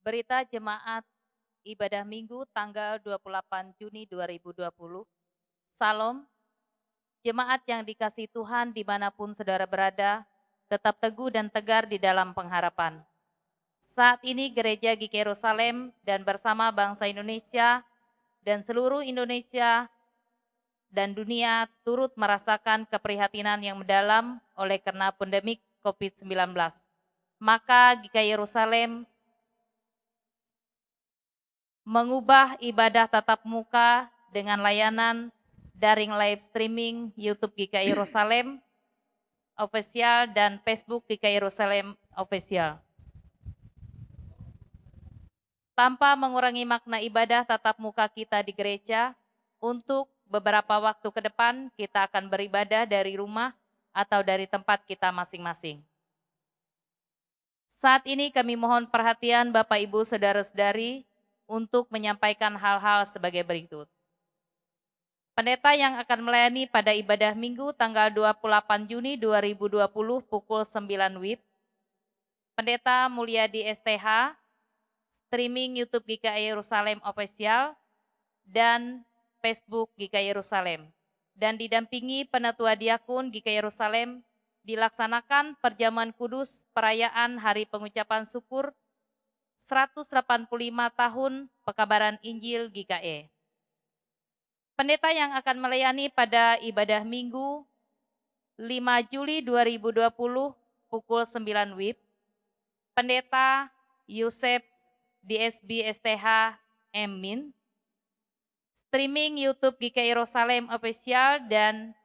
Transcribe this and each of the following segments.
Berita Jemaat Ibadah Minggu tanggal 28 Juni 2020. Salam, jemaat yang dikasihi Tuhan dimanapun saudara berada, tetap teguh dan tegar di dalam pengharapan. Saat ini Gereja GKI Yerusalem dan bersama bangsa Indonesia dan seluruh Indonesia dan dunia turut merasakan keprihatinan yang mendalam oleh karena pandemik COVID-19. Maka GKI Yerusalem mengubah ibadah tatap muka dengan layanan daring live streaming YouTube GKI Yerusalem Official dan Facebook GKI Yerusalem Official. Tanpa mengurangi makna ibadah tatap muka kita di gereja, untuk beberapa waktu ke depan kita akan beribadah dari rumah atau dari tempat kita masing-masing. Saat ini kami mohon perhatian Bapak Ibu Saudara-saudari untuk menyampaikan hal-hal sebagai berikut. Pendeta yang akan melayani pada ibadah Minggu tanggal 28 Juni 2020 pukul 9 WIB, Pendeta Mulyadi STH, streaming YouTube GKI Yerusalem Official, dan Facebook GKI Yerusalem. Dan didampingi Penatua Diakun GKI Yerusalem, dilaksanakan perjamuan kudus perayaan Hari Pengucapan Syukur 185 tahun Pekabaran Injil GKI. Pendeta yang akan melayani pada ibadah Minggu 5 Juli 2020 pukul 9 WIB, Pendeta Yusef DSB STH Emin, streaming YouTube GKI Yerusalem Official dan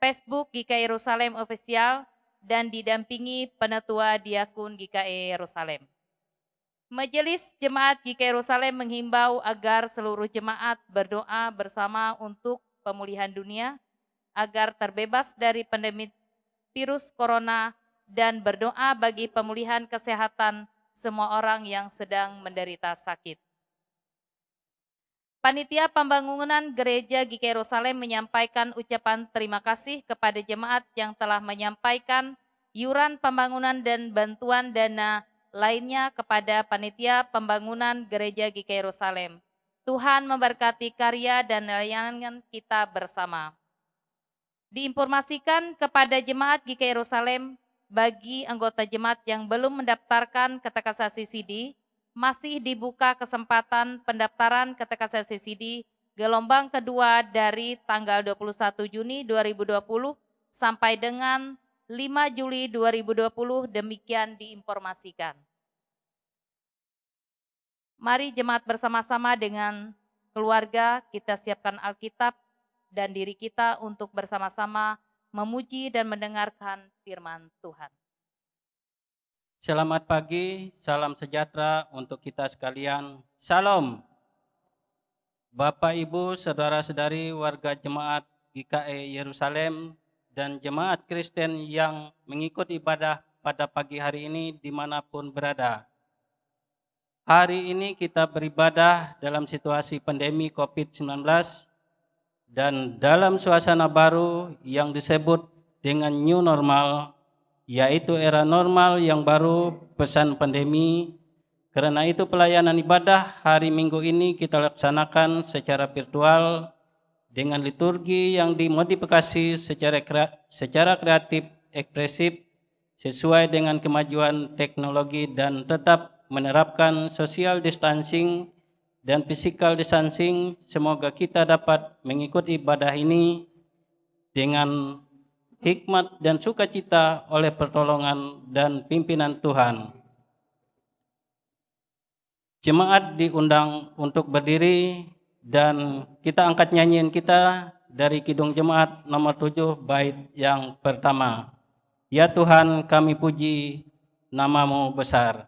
Facebook GKI Yerusalem Official, dan didampingi Penatua Diakun GKI Yerusalem. Majelis Jemaat GKI Yerusalem menghimbau agar seluruh jemaat berdoa bersama untuk pemulihan dunia, agar terbebas dari pandemi virus corona, dan berdoa bagi pemulihan kesehatan semua orang yang sedang menderita sakit. Panitia Pembangunan Gereja GKI Yerusalem menyampaikan ucapan terima kasih kepada jemaat yang telah menyampaikan iuran pembangunan dan bantuan dana lainnya kepada Panitia Pembangunan Gereja GKI Yerusalem. Tuhan memberkati karya dan layanan kita bersama. Diinformasikan kepada jemaat GKI Yerusalem, bagi anggota jemaat yang belum mendaftarkan katekisasi CD, masih dibuka kesempatan pendaftaran katekisasi CD gelombang kedua dari tanggal 21 Juni 2020 sampai dengan 5 Juli 2020, demikian diinformasikan. Mari jemaat bersama-sama dengan keluarga kita siapkan Alkitab dan diri kita untuk bersama-sama memuji dan mendengarkan firman Tuhan. Selamat pagi, salam sejahtera untuk kita sekalian. Salam. Bapak, Ibu, saudara-saudari warga jemaat GKI Yerusalem dan jemaat Kristen yang mengikuti ibadah pada pagi hari ini dimanapun berada. Hari ini kita beribadah dalam situasi pandemi COVID-19 dan dalam suasana baru yang disebut dengan new normal, yaitu era normal yang baru pesan pandemi. Karena itu pelayanan ibadah hari Minggu ini kita laksanakan secara virtual dengan liturgi yang dimodifikasi secara kreatif, ekspresif, sesuai dengan kemajuan teknologi dan tetap menerapkan social distancing dan physical distancing. Semoga kita dapat mengikuti ibadah ini dengan hikmat dan sukacita oleh pertolongan dan pimpinan Tuhan. Jemaat diundang untuk berdiri dan kita angkat nyanyian kita dari Kidung Jemaat nomor 7 bait yang pertama. Ya Tuhan, kami puji nama-Mu besar.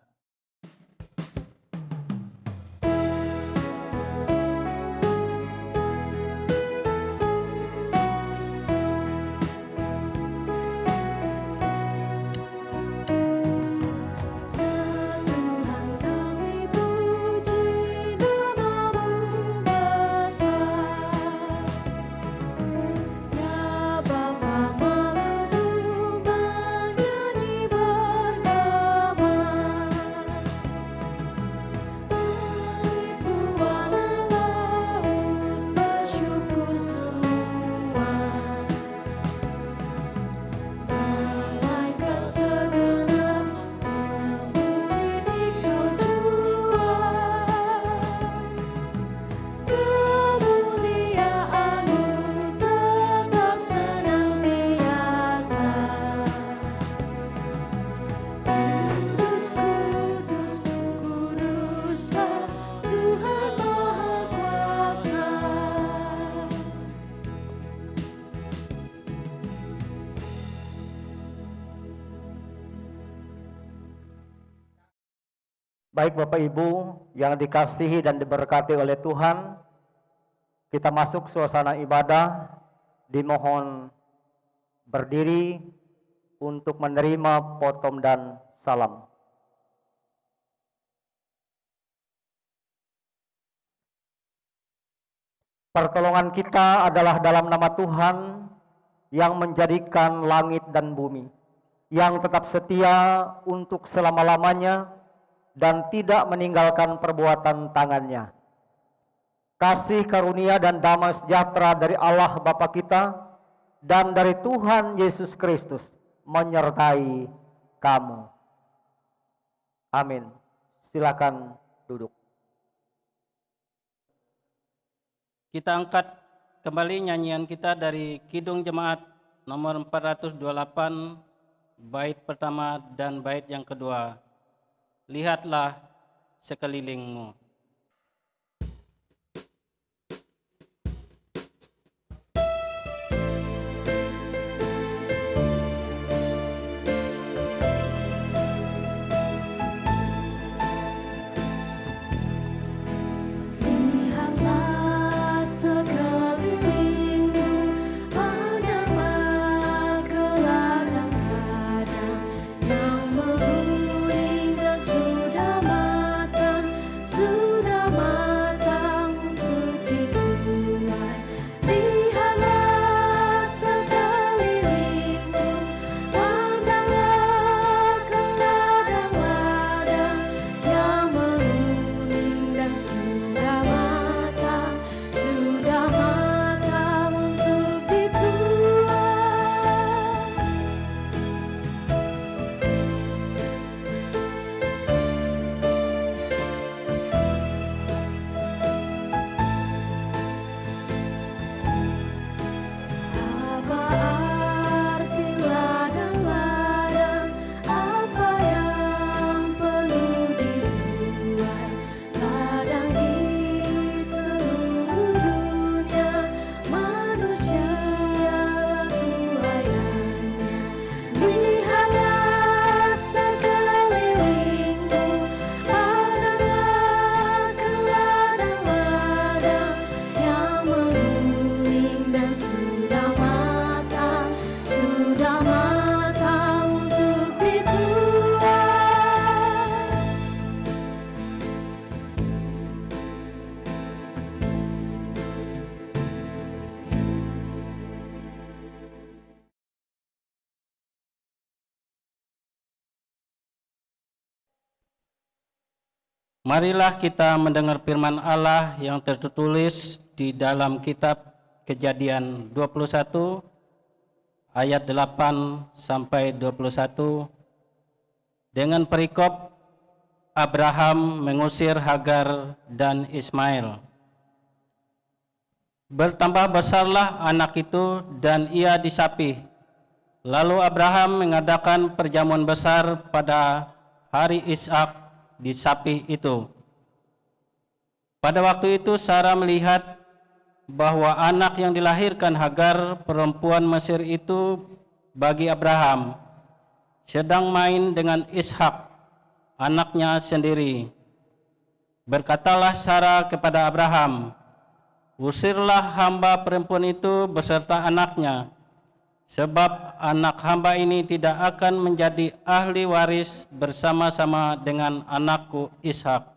Baik Bapak Ibu yang dikasihi dan diberkati oleh Tuhan, kita masuk suasana ibadah, dimohon berdiri untuk menerima potom dan salam. Pertolongan kita adalah dalam nama Tuhan yang menjadikan langit dan bumi, yang tetap setia untuk selama-lamanya dan tidak meninggalkan perbuatan tangannya. Kasih karunia dan damai sejahtera dari Allah Bapa kita dan dari Tuhan Yesus Kristus menyertai kamu. Amin. Silakan duduk. Kita angkat kembali nyanyian kita dari Kidung Jemaat nomor 428, bait pertama dan bait yang kedua. Lihatlah sekelilingmu. Marilah kita mendengar firman Allah yang tertulis di dalam kitab Kejadian 21 ayat 8 sampai 21 dengan perikop Abraham mengusir Hagar dan Ismail. Bertambah besarlah anak itu dan ia disapih. Lalu Abraham mengadakan perjamuan besar pada hari Ishak di sapi itu. Pada waktu itu Sarah melihat bahwa anak yang dilahirkan Hagar perempuan Mesir itu bagi Abraham sedang main dengan Ishak anaknya sendiri. Berkatalah Sarah kepada Abraham, "Usirlah hamba perempuan itu beserta anaknya, sebab anak hamba ini tidak akan menjadi ahli waris bersama-sama dengan anakku Ishak."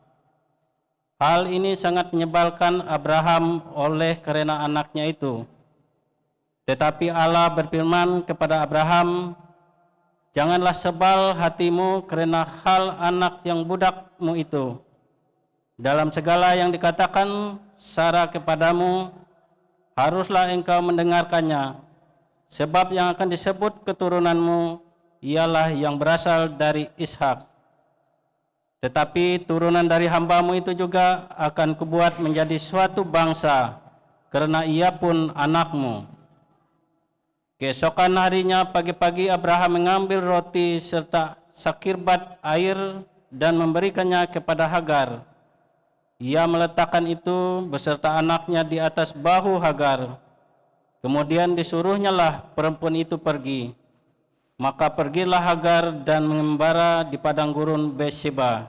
Hal ini sangat menyebalkan Abraham oleh karena anaknya itu. Tetapi Allah berfirman kepada Abraham, "Janganlah sebal hatimu karena hal anak yang budakmu itu. Dalam segala yang dikatakan Sarah kepadamu, haruslah engkau mendengarkannya. Sebab yang akan disebut keturunanmu ialah yang berasal dari Ishak. Tetapi turunan dari hambamu itu juga akan kubuat menjadi suatu bangsa, karena ia pun anakmu." Keesokan harinya pagi-pagi Abraham mengambil roti serta sakirbat air dan memberikannya kepada Hagar. Ia meletakkan itu beserta anaknya di atas bahu Hagar. Kemudian disuruhnyalah perempuan itu pergi. Maka pergilah Hagar dan mengembara di padang gurun Beersheba.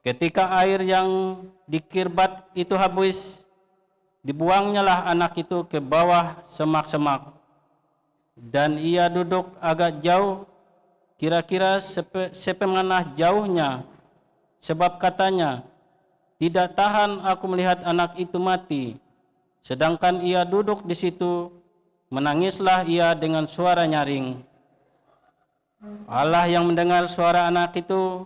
Ketika air yang dikirbat itu habis, dibuangnyalah anak itu ke bawah semak-semak. Dan ia duduk agak jauh, kira-kira sepemanah jauhnya, sebab katanya, tidak tahan aku melihat anak itu mati. Sedangkan ia duduk di situ, menangislah ia dengan suara nyaring. Allah yang mendengar suara anak itu,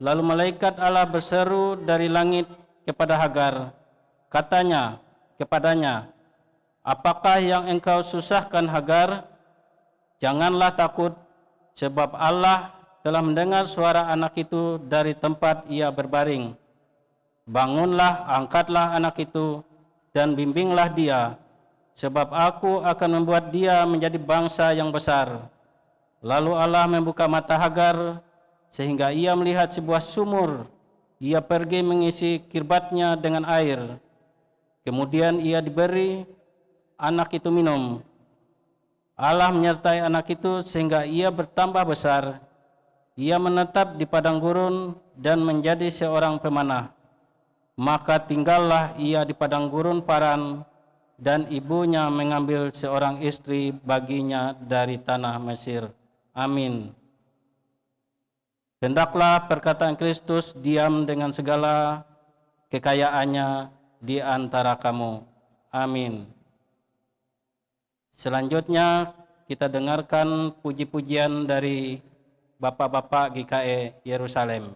lalu malaikat Allah berseru dari langit kepada Hagar. Katanya kepadanya, apakah yang engkau susahkan Hagar? Janganlah takut, sebab Allah telah mendengar suara anak itu dari tempat ia berbaring. Bangunlah, angkatlah anak itu, dan bimbinglah dia, sebab aku akan membuat dia menjadi bangsa yang besar. Lalu Allah membuka mata Hagar, sehingga ia melihat sebuah sumur. Ia pergi mengisi kirbatnya dengan air. Kemudian ia diberi anak itu minum. Allah menyertai anak itu sehingga ia bertambah besar. Ia menetap di padang gurun dan menjadi seorang pemanah. Maka tinggallah ia di padang gurun Paran, dan ibunya mengambil seorang istri baginya dari tanah Mesir. Amin. Hendaklah perkataan Kristus diam dengan segala kekayaannya di antara kamu. Amin. Selanjutnya kita dengarkan puji-pujian dari Bapak-Bapak GKE Yerusalem.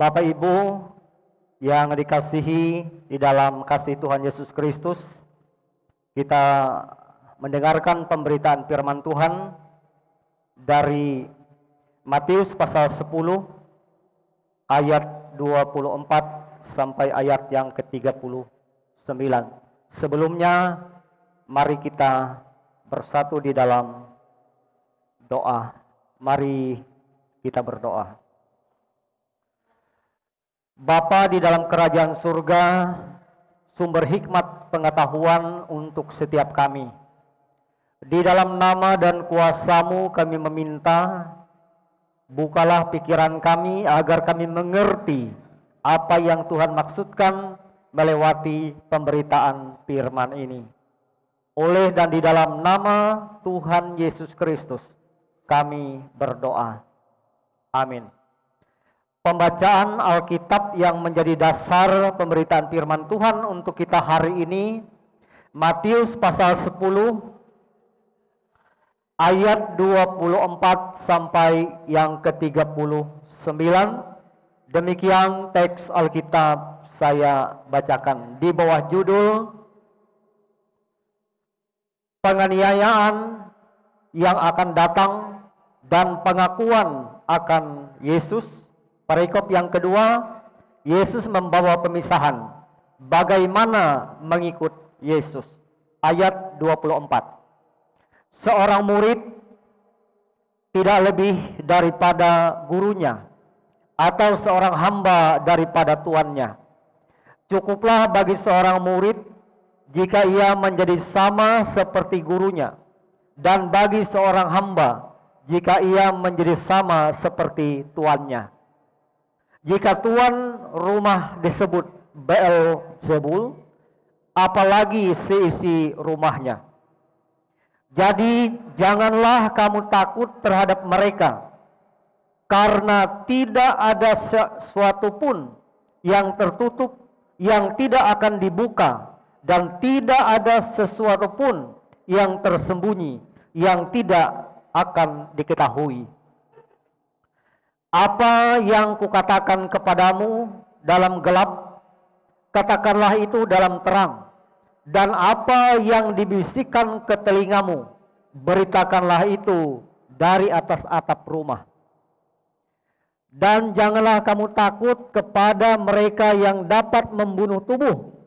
Bapak Ibu yang dikasihi di dalam kasih Tuhan Yesus Kristus, kita mendengarkan pemberitaan firman Tuhan dari Matius pasal 10 ayat 24 sampai ayat yang ke-39. Sebelumnya, mari kita bersatu di dalam doa. Mari kita berdoa. Bapa di dalam kerajaan surga, sumber hikmat pengetahuan untuk setiap kami. Di dalam nama dan kuasa-Mu kami meminta, bukalah pikiran kami agar kami mengerti apa yang Tuhan maksudkan melewati pemberitaan firman ini. Oleh dan di dalam nama Tuhan Yesus Kristus, kami berdoa. Amin. Pembacaan Alkitab yang menjadi dasar pemberitaan firman Tuhan untuk kita hari ini, Matius pasal 10 ayat 24 sampai yang ke-39. Demikian teks Alkitab saya bacakan di bawah judul penganiayaan yang akan datang dan pengakuan akan Yesus. Perikop yang kedua, Yesus membawa pemisahan. Bagaimana mengikut Yesus? Ayat 24. Seorang murid tidak lebih daripada gurunya, atau seorang hamba daripada tuannya. Cukuplah bagi seorang murid jika ia menjadi sama seperti gurunya, dan bagi seorang hamba jika ia menjadi sama seperti tuannya. Jika tuan rumah disebut Beelzebul, apalagi seisi rumahnya. Jadi janganlah kamu takut terhadap mereka, karena tidak ada sesuatu pun yang tertutup yang tidak akan dibuka, dan tidak ada sesuatu pun yang tersembunyi yang tidak akan diketahui. Apa yang kukatakan kepadamu dalam gelap, katakanlah itu dalam terang. Dan apa yang dibisikkan ke telingamu, beritakanlah itu dari atas atap rumah. Dan janganlah kamu takut kepada mereka yang dapat membunuh tubuh,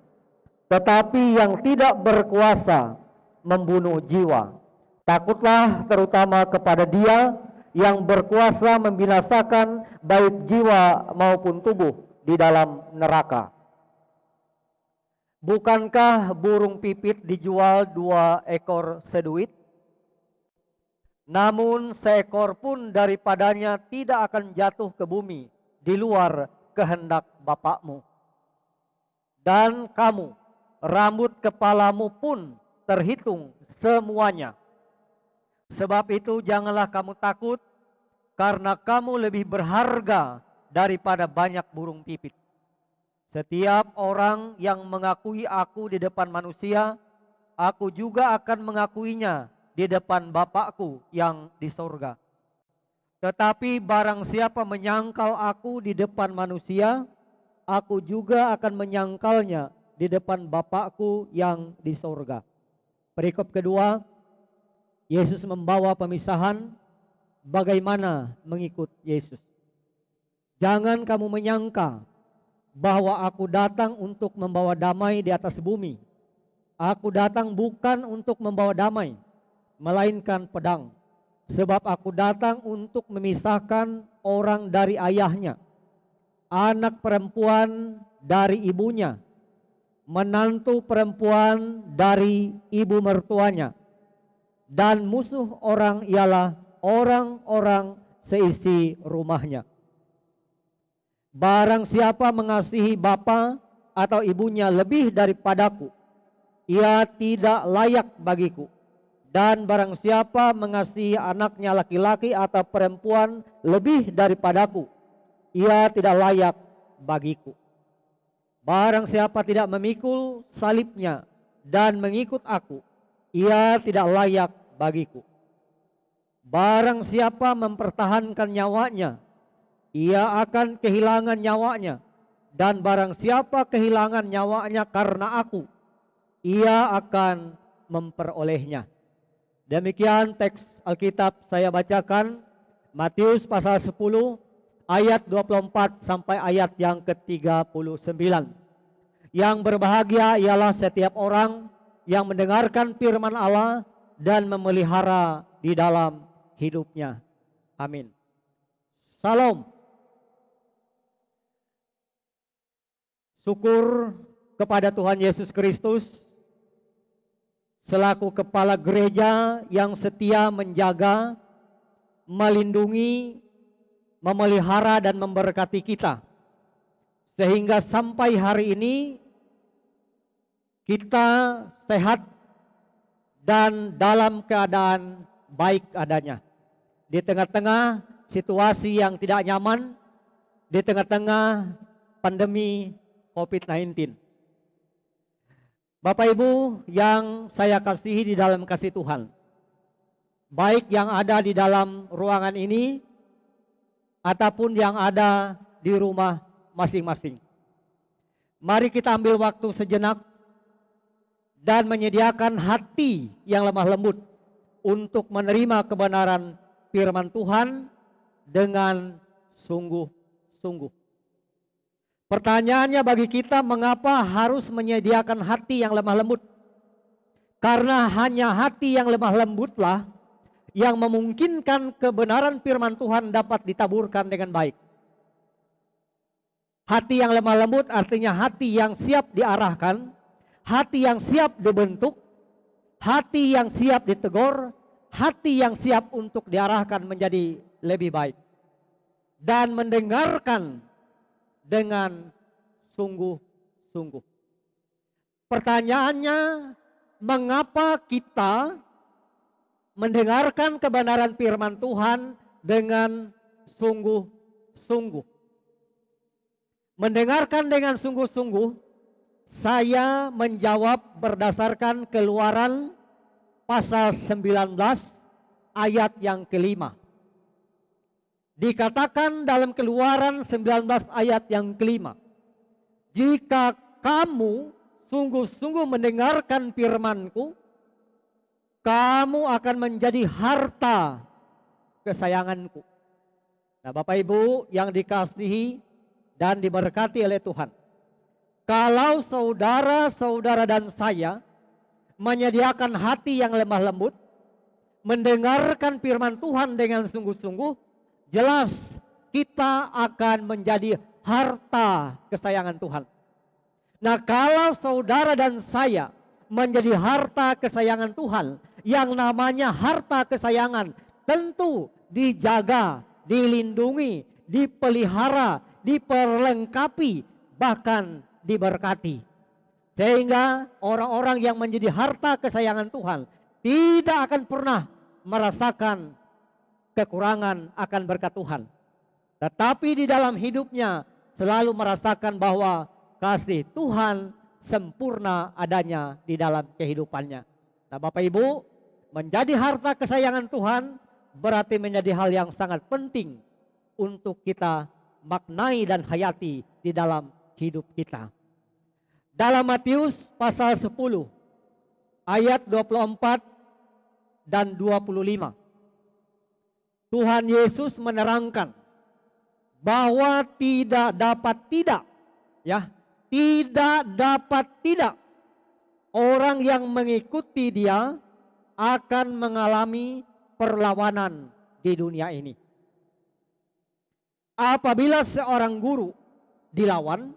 tetapi yang tidak berkuasa membunuh jiwa. Takutlah terutama kepada Dia yang berkuasa membinasakan baik jiwa maupun tubuh di dalam neraka. Bukankah burung pipit dijual 2 ekor seduit? Namun seekor pun daripadanya tidak akan jatuh ke bumi di luar kehendak Bapakmu. Dan kamu, rambut kepalamu pun terhitung semuanya. Sebab itu janganlah kamu takut, karena kamu lebih berharga daripada banyak burung pipit. Setiap orang yang mengakui aku di depan manusia, aku juga akan mengakuinya di depan Bapakku yang di sorga. Tetapi barang siapa menyangkal aku di depan manusia, aku juga akan menyangkalnya di depan Bapakku yang di sorga. Perikop kedua, Yesus membawa pemisahan. Bagaimana mengikut Yesus? Jangan kamu menyangka bahwa aku datang untuk membawa damai di atas bumi. Aku datang bukan untuk membawa damai, melainkan pedang. Sebab aku datang untuk memisahkan orang dari ayahnya, anak perempuan dari ibunya, menantu perempuan dari ibu mertuanya, dan musuh orang ialah orang-orang seisi rumahnya. Barang siapa mengasihi bapa atau ibunya lebih daripadaku, ia tidak layak bagiku. Dan barang siapa mengasihi anaknya laki-laki atau perempuan lebih daripadaku, ia tidak layak bagiku. Barang siapa tidak memikul salibnya dan mengikut aku, ia tidak layak bagiku. Barang siapa mempertahankan nyawanya ia akan kehilangan nyawanya. Dan barang siapa kehilangan nyawanya karena aku, ia akan memperolehnya. Demikian teks Alkitab saya bacakan, Matius pasal 10 ayat 24 sampai ayat yang ke-39. Yang berbahagia ialah setiap orang yang mendengarkan firman Allah dan memelihara di dalam hidupnya. Amin. Salam. Syukur kepada Tuhan Yesus Kristus selaku kepala gereja yang setia menjaga, melindungi, memelihara dan memberkati kita. Sehingga sampai hari ini kita sehat dan dalam keadaan baik adanya. Di tengah-tengah situasi yang tidak nyaman, di tengah-tengah pandemi COVID-19. Bapak Ibu yang saya kasihi di dalam kasih Tuhan, baik yang ada di dalam ruangan ini ataupun yang ada di rumah masing-masing. Mari kita ambil waktu sejenak dan menyediakan hati yang lemah lembut untuk menerima kebenaran firman Tuhan dengan sungguh-sungguh. Pertanyaannya bagi kita, mengapa harus menyediakan hati yang lemah lembut? Karena hanya hati yang lemah lembutlah yang memungkinkan kebenaran firman Tuhan dapat ditaburkan dengan baik. Hati yang lemah lembut artinya hati yang siap diarahkan, hati yang siap dibentuk, hati yang siap ditegur, hati yang siap untuk diarahkan menjadi lebih baik. Dan mendengarkan dengan sungguh-sungguh. Pertanyaannya, mengapa kita mendengarkan kebenaran firman Tuhan dengan sungguh-sungguh? Mendengarkan dengan sungguh-sungguh, saya menjawab berdasarkan Keluaran pasal 19 ayat yang kelima. Dikatakan dalam Keluaran 19 ayat yang kelima, jika kamu sungguh-sungguh mendengarkan firman-Ku, kamu akan menjadi harta kesayangan-Ku. Nah, Bapak Ibu yang dikasihi dan diberkati oleh Tuhan, kalau saudara-saudara dan saya menyediakan hati yang lemah lembut, mendengarkan firman Tuhan dengan sungguh-sungguh, jelas kita akan menjadi harta kesayangan Tuhan. Nah, kalau saudara dan saya menjadi harta kesayangan Tuhan, yang namanya harta kesayangan tentu dijaga, dilindungi, dipelihara, diperlengkapi, bahkan diberkati. Sehingga orang-orang yang menjadi harta kesayangan Tuhan tidak akan pernah merasakan kekurangan akan berkat Tuhan, tetapi di dalam hidupnya selalu merasakan bahwa kasih Tuhan sempurna adanya di dalam kehidupannya. Nah, Bapak Ibu, menjadi harta kesayangan Tuhan berarti menjadi hal yang sangat penting untuk kita maknai dan hayati di dalam hidup kita. Dalam Matius pasal 10 ayat 24 dan 25, Tuhan Yesus menerangkan bahwa tidak dapat tidak orang yang mengikuti Dia akan mengalami perlawanan di dunia ini. Apabila seorang guru dilawan,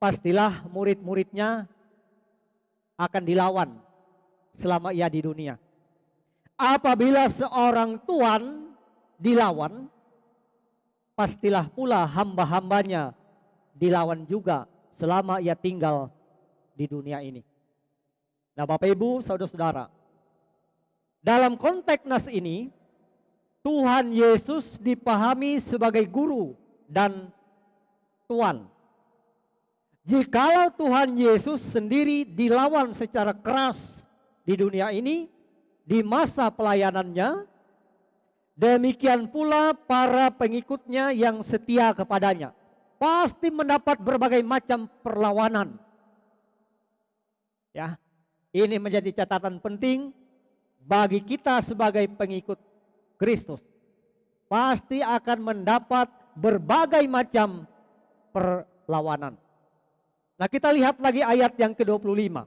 pastilah murid-muridnya akan dilawan selama ia di dunia. Apabila seorang tuan dilawan, pastilah pula hamba-hambanya dilawan juga selama ia tinggal di dunia ini. Nah, Bapak Ibu, saudara-saudara, dalam konteks nas ini, Tuhan Yesus dipahami sebagai guru dan tuan. Jikalau Tuhan Yesus sendiri dilawan secara keras di dunia ini, di masa pelayanannya, Demikian pula para pengikutnya yang setia kepadanya pasti mendapat berbagai macam perlawanan. Ya, ini menjadi catatan penting bagi kita sebagai pengikut Kristus. Pasti akan mendapat berbagai macam perlawanan. Nah, kita lihat lagi ayat yang ke-25.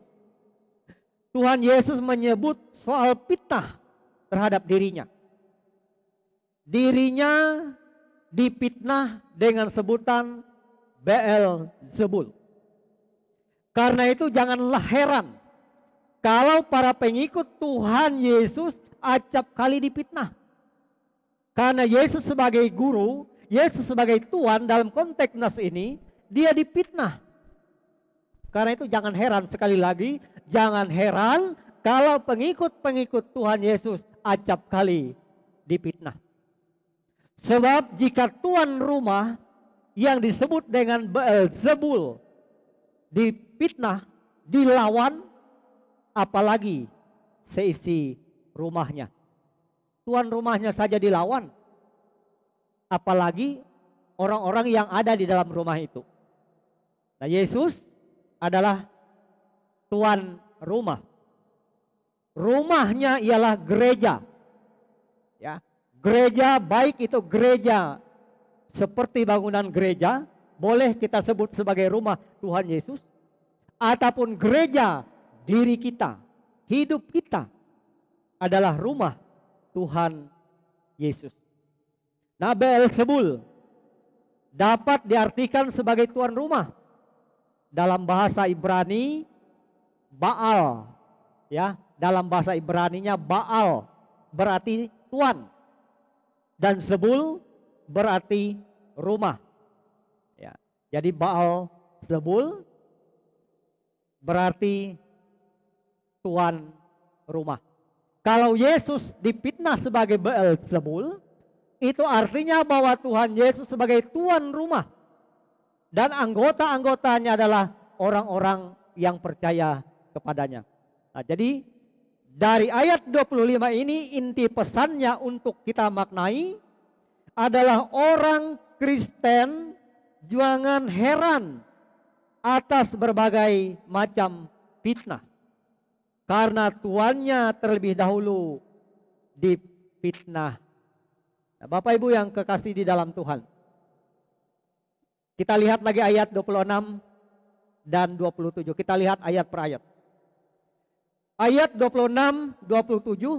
Tuhan Yesus menyebut soal fitnah terhadap dirinya. Dirinya dipitnah dengan sebutan Beelzebul. Karena itu janganlah heran kalau para pengikut Tuhan Yesus acap kali dipitnah. Karena Yesus sebagai guru, Yesus sebagai Tuhan dalam konteks nas ini, dia dipitnah. Karena itu jangan heran, sekali lagi, jangan heran kalau pengikut-pengikut Tuhan Yesus acap kali dipitnah. Sebab jika tuan rumah yang disebut dengan Beelzebul dipitnah, dilawan, apalagi seisi rumahnya. Tuan rumahnya saja dilawan, apalagi orang-orang yang ada di dalam rumah itu. Nah, Yesus adalah tuan rumah. Rumahnya ialah gereja. Ya, gereja baik itu gereja seperti bangunan gereja, boleh kita sebut sebagai rumah Tuhan Yesus, ataupun gereja diri kita, hidup kita adalah rumah Tuhan Yesus. Nah, Beelzebul dapat diartikan sebagai tuan rumah. Dalam bahasa Ibrani Baal, ya, dalam bahasa Ibraninya Baal berarti tuan dan Zebul berarti rumah. Ya, jadi Baal Zebul berarti tuan rumah. Kalau Yesus dipitnah sebagai Beelzebul, itu artinya bahwa Tuhan Yesus sebagai tuan rumah dan anggota-anggotanya adalah orang-orang yang percaya kepadanya. Nah, jadi dari ayat 25 ini inti pesannya untuk kita maknai adalah orang Kristen jangan heran atas berbagai macam fitnah. Karena tuannya terlebih dahulu difitnah. Nah, Bapak Ibu yang kekasih di dalam Tuhan, kita lihat lagi ayat 26 dan 27. Kita lihat ayat per ayat. Ayat 26, 27,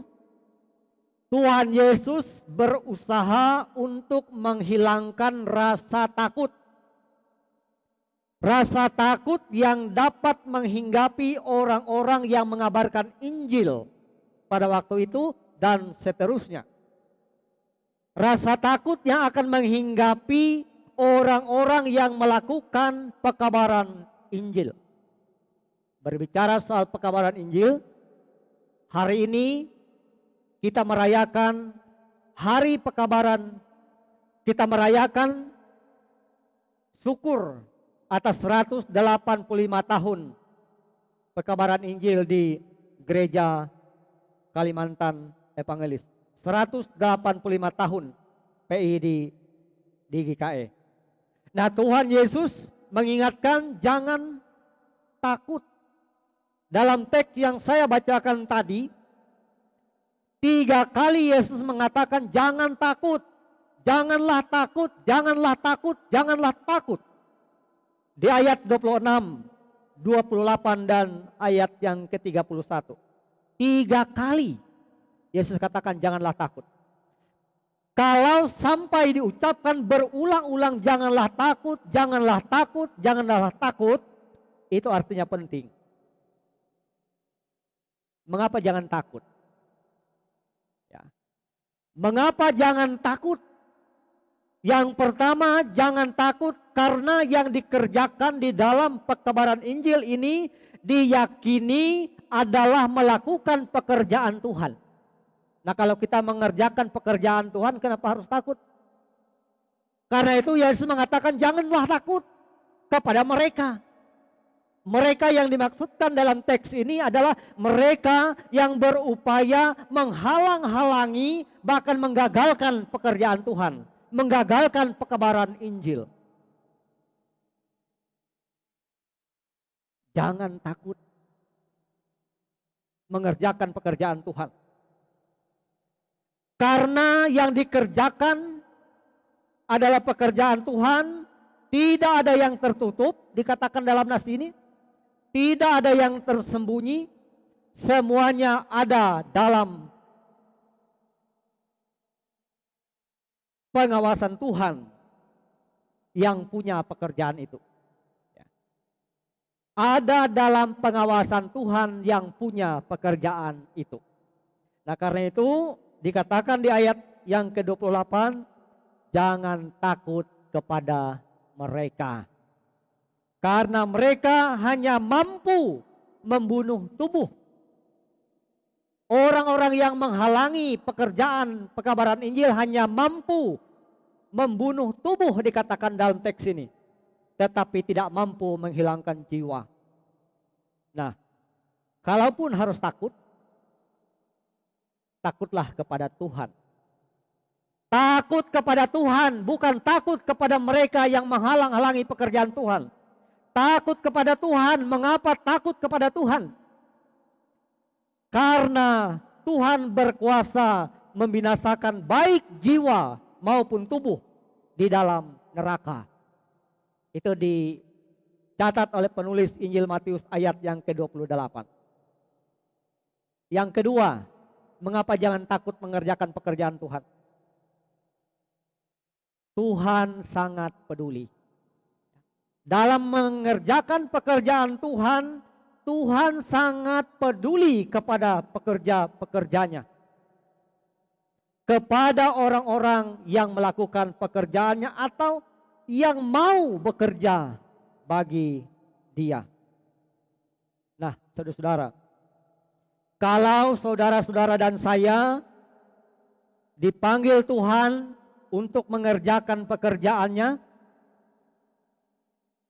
Tuhan Yesus berusaha untuk menghilangkan rasa takut. Rasa takut yang dapat menghinggapi orang-orang yang mengabarkan Injil pada waktu itu dan seterusnya. Rasa takut yang akan menghinggapi orang-orang yang melakukan pekabaran Injil. Berbicara soal pekabaran Injil, hari ini kita merayakan hari pekabaran, kita merayakan syukur atas 185 tahun pekabaran Injil di Gereja Kalimantan Evangelis. 185 tahun PI di GKE. Nah, Tuhan Yesus mengingatkan jangan takut. Dalam teks yang saya bacakan tadi, 3 kali Yesus mengatakan jangan takut, janganlah takut, janganlah takut, janganlah takut. Di ayat 26, 28 dan ayat yang ke-31. 3 kali Yesus katakan janganlah takut. Kalau sampai diucapkan berulang-ulang janganlah takut, janganlah takut, janganlah takut, itu artinya penting. Mengapa jangan takut? Ya. Mengapa jangan takut? Yang pertama, jangan takut karena yang dikerjakan di dalam pekabaran Injil ini diyakini adalah melakukan pekerjaan Tuhan. Nah, kalau kita mengerjakan pekerjaan Tuhan, kenapa harus takut? Karena itu Yesus mengatakan janganlah takut kepada mereka. mereka yang dimaksudkan dalam teks ini adalah mereka yang berupaya menghalang-halangi, bahkan menggagalkan pekerjaan Tuhan, menggagalkan pekabaran Injil. Jangan takut mengerjakan pekerjaan Tuhan. Karena yang dikerjakan adalah pekerjaan Tuhan, tidak ada yang tertutup, dikatakan dalam nas ini. Tidak ada yang tersembunyi, semuanya ada dalam pengawasan Tuhan yang punya pekerjaan itu. Ada dalam pengawasan Tuhan yang punya pekerjaan itu. Nah, karena itu dikatakan di ayat yang ke-28, jangan takut kepada mereka. Karena mereka hanya mampu membunuh tubuh. Orang-orang yang menghalangi pekerjaan pekabaran Injil hanya mampu membunuh tubuh, dikatakan dalam teks ini, tetapi tidak mampu menghilangkan jiwa. Nah, kalaupun harus takut, takutlah kepada Tuhan. Takut kepada Tuhan, bukan takut kepada mereka yang menghalang-halangi pekerjaan Tuhan. Takut kepada Tuhan. Mengapa takut kepada Tuhan? Karena Tuhan berkuasa membinasakan baik jiwa maupun tubuh di dalam neraka. Itu dicatat oleh penulis Injil Matius ayat yang ke-28. Yang kedua, mengapa jangan takut mengerjakan pekerjaan Tuhan? Tuhan sangat peduli. Dalam mengerjakan pekerjaan Tuhan, Tuhan sangat peduli kepada pekerja-pekerjanya. Kepada orang-orang yang melakukan pekerjaannya atau yang mau bekerja bagi Dia. Nah, saudara-saudara, kalau saudara-saudara dan saya dipanggil Tuhan untuk mengerjakan pekerjaannya,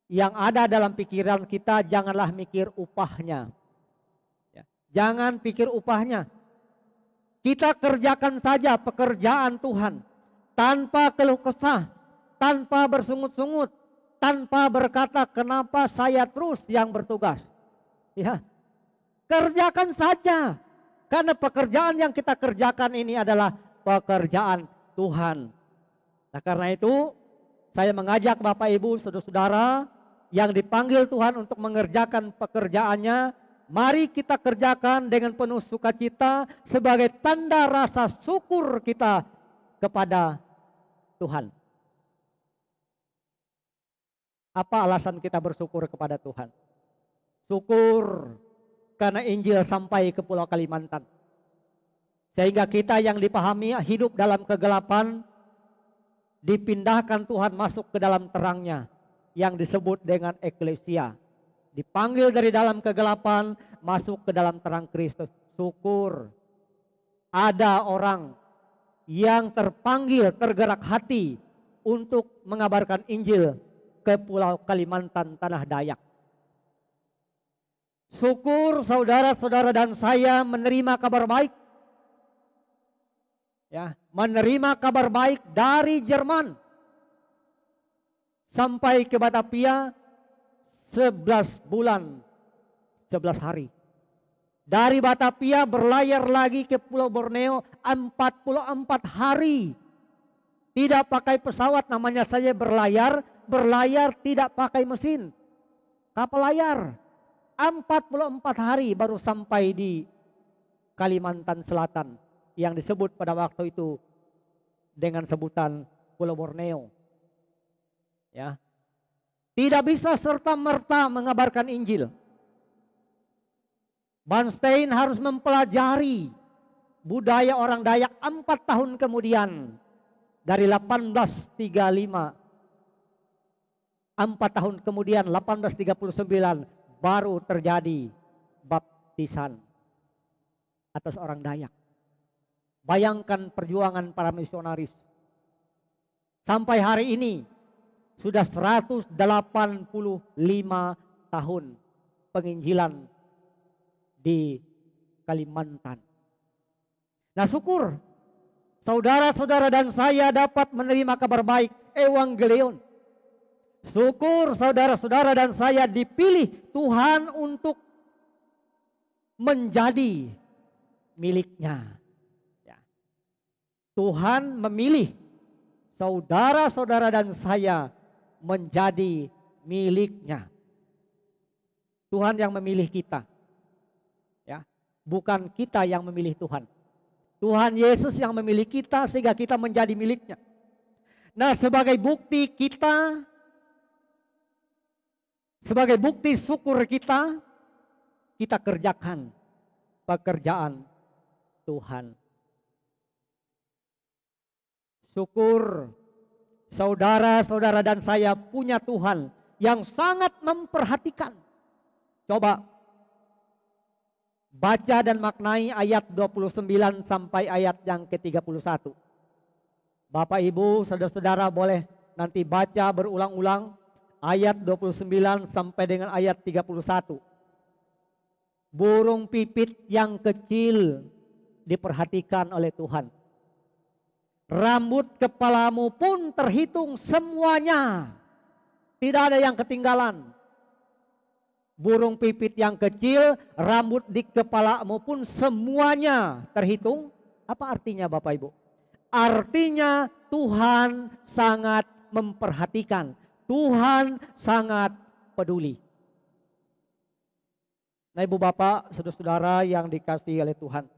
yang ada dalam pikiran kita janganlah mikir upahnya. Jangan pikir upahnya. Kita kerjakan saja pekerjaan Tuhan tanpa keluh kesah, tanpa bersungut-sungut, tanpa berkata kenapa saya terus yang bertugas. Ya, kerjakan saja, karena pekerjaan yang kita kerjakan ini adalah pekerjaan Tuhan. Nah, karena itu saya mengajak Bapak Ibu, saudara-saudara yang dipanggil Tuhan untuk mengerjakan pekerjaannya, mari kita kerjakan dengan penuh sukacita sebagai tanda rasa syukur kita kepada Tuhan. Apa alasan kita bersyukur kepada Tuhan? Syukur karena Injil sampai ke Pulau Kalimantan. Sehingga kita yang dipahami hidup dalam kegelapan, dipindahkan Tuhan masuk ke dalam terangnya, yang disebut dengan eklesia. Dipanggil dari dalam kegelapan masuk ke dalam terang Kristus. Syukur ada orang yang terpanggil, tergerak hati untuk mengabarkan Injil ke Pulau Kalimantan, Tanah Dayak. Syukur saudara-saudara dan saya menerima kabar baik. Ya, menerima kabar baik dari Jerman sampai ke Batavia 11 bulan 11 hari. Dari Batavia berlayar lagi ke Pulau Borneo 44 hari. Tidak pakai pesawat, namanya saja berlayar. Berlayar tidak pakai mesin, kapal layar. 44 hari baru sampai di Kalimantan Selatan yang disebut pada waktu itu dengan sebutan Pulau Borneo. Ya, tidak bisa serta-merta mengabarkan Injil. Bernstein harus mempelajari budaya orang Dayak 4 tahun kemudian. Dari 1835, 4 tahun kemudian 1839 baru terjadi baptisan atas orang Dayak. Bayangkan perjuangan para misionaris. Sampai hari ini sudah 185 tahun penginjilan di Kalimantan. Nah, syukur saudara-saudara dan saya dapat menerima kabar baik, Evangelion. Syukur saudara-saudara dan saya dipilih Tuhan untuk menjadi miliknya. Ya. Tuhan memilih saudara-saudara dan saya menjadi miliknya. Tuhan yang memilih kita. Ya, bukan kita yang memilih Tuhan. Tuhan Yesus yang memilih kita sehingga kita menjadi miliknya. Nah, sebagai bukti kita, sebagai bukti syukur kita, kita kerjakan pekerjaan Tuhan. Syukur saudara-saudara dan saya punya Tuhan yang sangat memperhatikan. Coba baca dan maknai ayat 29 sampai ayat yang ke-31. Bapak Ibu, saudara-saudara boleh nanti baca berulang-ulang ayat 29 sampai dengan ayat 31. Burung pipit yang kecil diperhatikan oleh Tuhan. Rambut kepalamu pun terhitung semuanya. Tidak ada yang ketinggalan. Burung pipit yang kecil, rambut di kepalamu pun semuanya terhitung. Apa artinya Bapak Ibu? Artinya Tuhan sangat memperhatikan. Tuhan sangat peduli. Nah, Ibu Bapak, saudara-saudara yang dikasihi oleh Tuhan.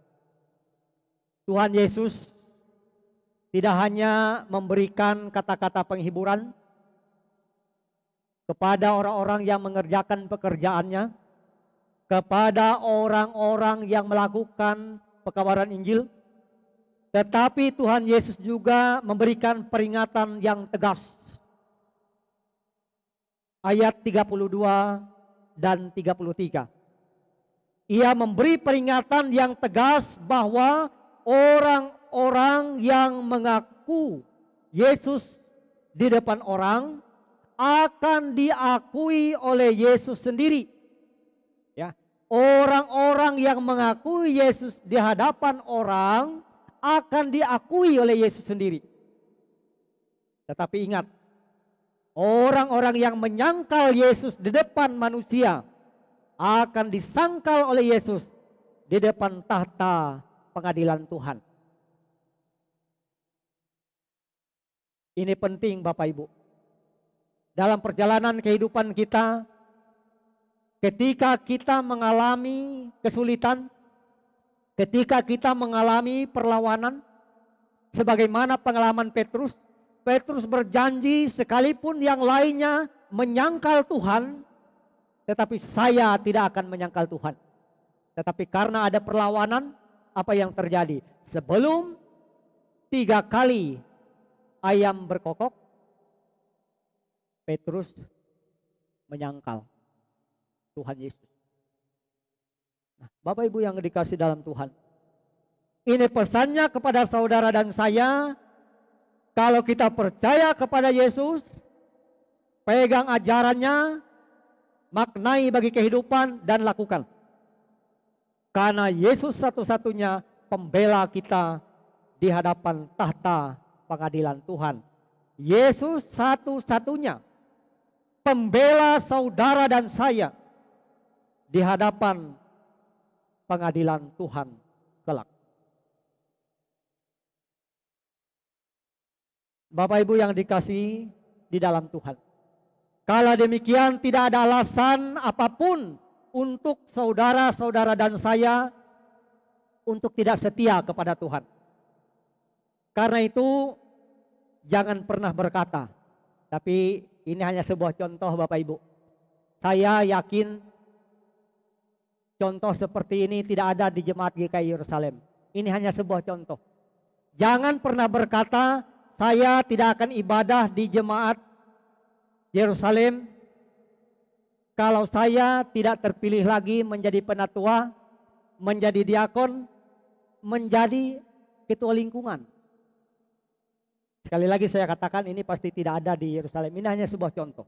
Tuhan Yesus tidak hanya memberikan kata-kata penghiburan kepada orang-orang yang mengerjakan pekerjaannya, kepada orang-orang yang melakukan pekabaran Injil, tetapi Tuhan Yesus juga memberikan peringatan yang tegas. Ayat 32 dan 33. Ia memberi peringatan yang tegas bahwa orang-orang yang mengaku Yesus di depan orang akan diakui oleh Yesus sendiri. Ya, orang-orang yang mengakui Yesus di hadapan orang akan diakui oleh Yesus sendiri. Tetapi ingat, orang-orang yang menyangkal Yesus di depan manusia akan disangkal oleh Yesus di depan tahta pengadilan Tuhan. Ini penting Bapak Ibu. Dalam perjalanan kehidupan kita, ketika kita mengalami kesulitan, ketika kita mengalami perlawanan, sebagaimana pengalaman Petrus, Petrus berjanji sekalipun yang lainnya menyangkal Tuhan, tetapi saya tidak akan menyangkal Tuhan. Tetapi karena ada perlawanan, apa yang terjadi? Sebelum 3 kali ayam berkokok, Petrus menyangkal Tuhan Yesus. Nah, Bapak Ibu yang dikasih dalam Tuhan, ini pesannya kepada saudara dan saya. Kalau kita percaya kepada Yesus, pegang ajarannya, maknai bagi kehidupan dan lakukan. Karena Yesus satu-satunya pembela kita di hadapan tahta pengadilan Tuhan. Yesus satu-satunya pembela saudara dan saya di hadapan pengadilan Tuhan kelak. Bapak Ibu yang dikasihi di dalam Tuhan, kalau demikian tidak ada alasan apapun untuk saudara-saudara dan saya untuk tidak setia kepada Tuhan. Karena itu jangan pernah berkata, tapi ini hanya sebuah contoh Bapak Ibu. Saya yakin contoh seperti ini tidak ada di Jemaat GKI Yerusalem. Ini hanya sebuah contoh. Jangan pernah berkata, saya tidak akan ibadah di Jemaat Yerusalem kalau saya tidak terpilih lagi menjadi penatua, menjadi diakon, menjadi ketua lingkungan. Sekali lagi saya katakan ini pasti tidak ada di Yerusalem. Ini hanya sebuah contoh.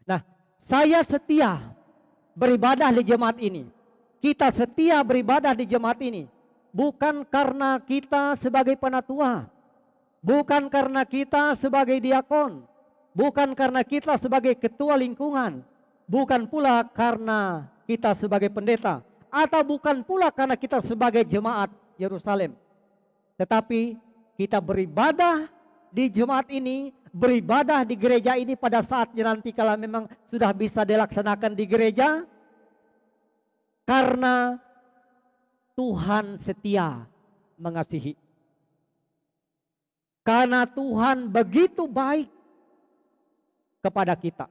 Nah, saya setia beribadah di jemaat ini. Kita setia beribadah di jemaat ini bukan karena kita sebagai penatua, bukan karena kita sebagai diakon, bukan karena kita sebagai ketua lingkungan, bukan pula karena kita sebagai pendeta, atau bukan pula karena kita sebagai jemaat Yerusalem. Tetapi kita beribadah di jemaat ini, beribadah di gereja ini pada saatnya nanti kalau memang sudah bisa dilaksanakan di gereja, karena Tuhan setia mengasihi. Karena Tuhan begitu baik kepada kita.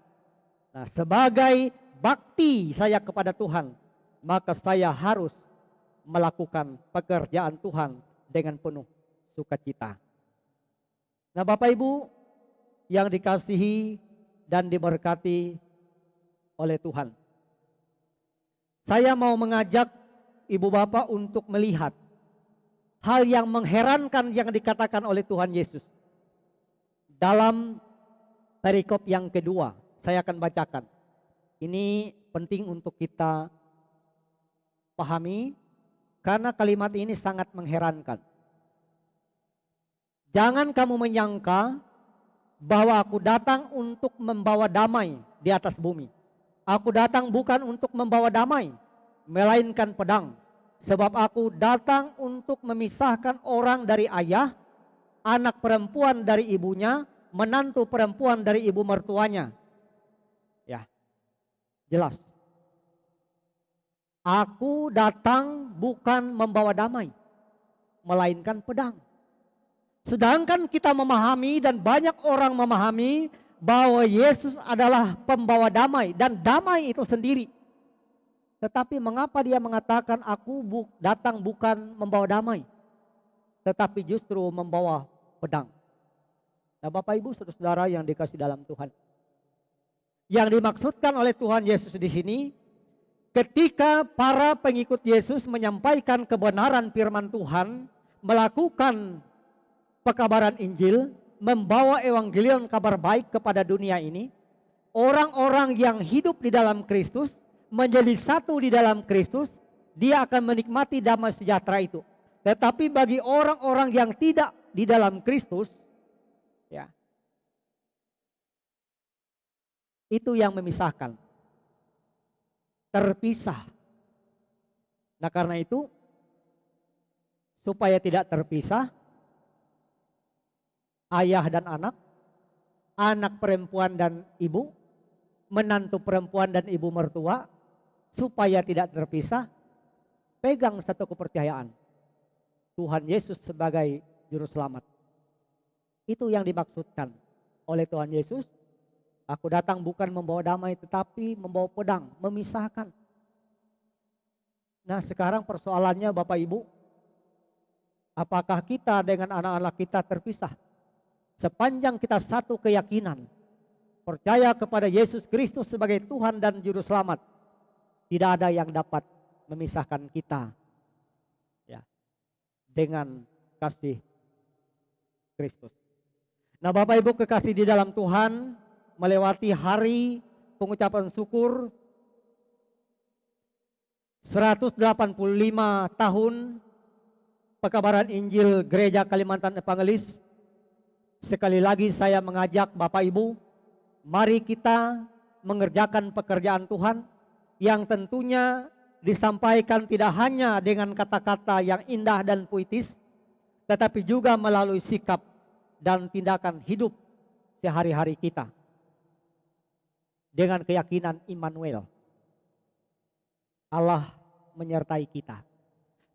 Nah, sebagai bakti saya kepada Tuhan, maka saya harus melakukan pekerjaan Tuhan dengan penuh sukacita. Nah, Bapak Ibu yang dikasihi dan diberkati oleh Tuhan, saya mau mengajak Ibu Bapak untuk melihat hal yang mengherankan yang dikatakan oleh Tuhan Yesus. Dalam perikop yang kedua, saya akan bacakan. Ini penting untuk kita pahami, karena kalimat ini sangat mengherankan. Jangan kamu menyangka bahwa aku datang untuk membawa damai di atas bumi. Aku datang bukan untuk membawa damai, melainkan pedang. Sebab aku datang untuk memisahkan orang dari ayah, anak perempuan dari ibunya, menantu perempuan dari ibu mertuanya. Ya, jelas. Aku datang bukan membawa damai, melainkan pedang. Sedangkan kita memahami dan banyak orang memahami bahwa Yesus adalah pembawa damai dan damai itu sendiri. Tetapi mengapa dia mengatakan aku datang bukan membawa damai, tetapi justru membawa pedang? Nah, Bapak Ibu saudara-saudara yang dikasihi dalam Tuhan, yang dimaksudkan oleh Tuhan Yesus di sini, ketika para pengikut Yesus menyampaikan kebenaran firman Tuhan, melakukan pekabaran Injil, membawa evangelion kabar baik kepada dunia ini, orang-orang yang hidup di dalam Kristus, menjadi satu di dalam Kristus, dia akan menikmati damai sejahtera itu. Tetapi bagi orang-orang yang tidak di dalam Kristus, ya, itu yang memisahkan, terpisah. Nah, karena itu supaya tidak terpisah, ayah dan anak, anak perempuan dan ibu, menantu perempuan dan ibu mertua, supaya tidak terpisah, pegang satu kepercayaan, Tuhan Yesus sebagai juru selamat. Itu yang dimaksudkan oleh Tuhan Yesus. Aku datang bukan membawa damai, tetapi membawa pedang, memisahkan. Nah, sekarang persoalannya Bapak Ibu, apakah kita dengan anak-anak kita terpisah? Sepanjang kita satu keyakinan, percaya kepada Yesus Kristus sebagai Tuhan dan juru selamat, tidak ada yang dapat memisahkan kita, ya, dengan kasih Kristus. Nah, Bapak Ibu kekasih di dalam Tuhan, melewati hari pengucapan syukur 185 tahun pekabaran Injil Gereja Kalimantan Evangelis. Sekali lagi saya mengajak Bapak Ibu, mari kita mengerjakan pekerjaan Tuhan yang tentunya disampaikan tidak hanya dengan kata-kata yang indah dan puitis, tetapi juga melalui sikap dan tindakan hidup sehari-hari kita dengan keyakinan Immanuel, Allah menyertai kita.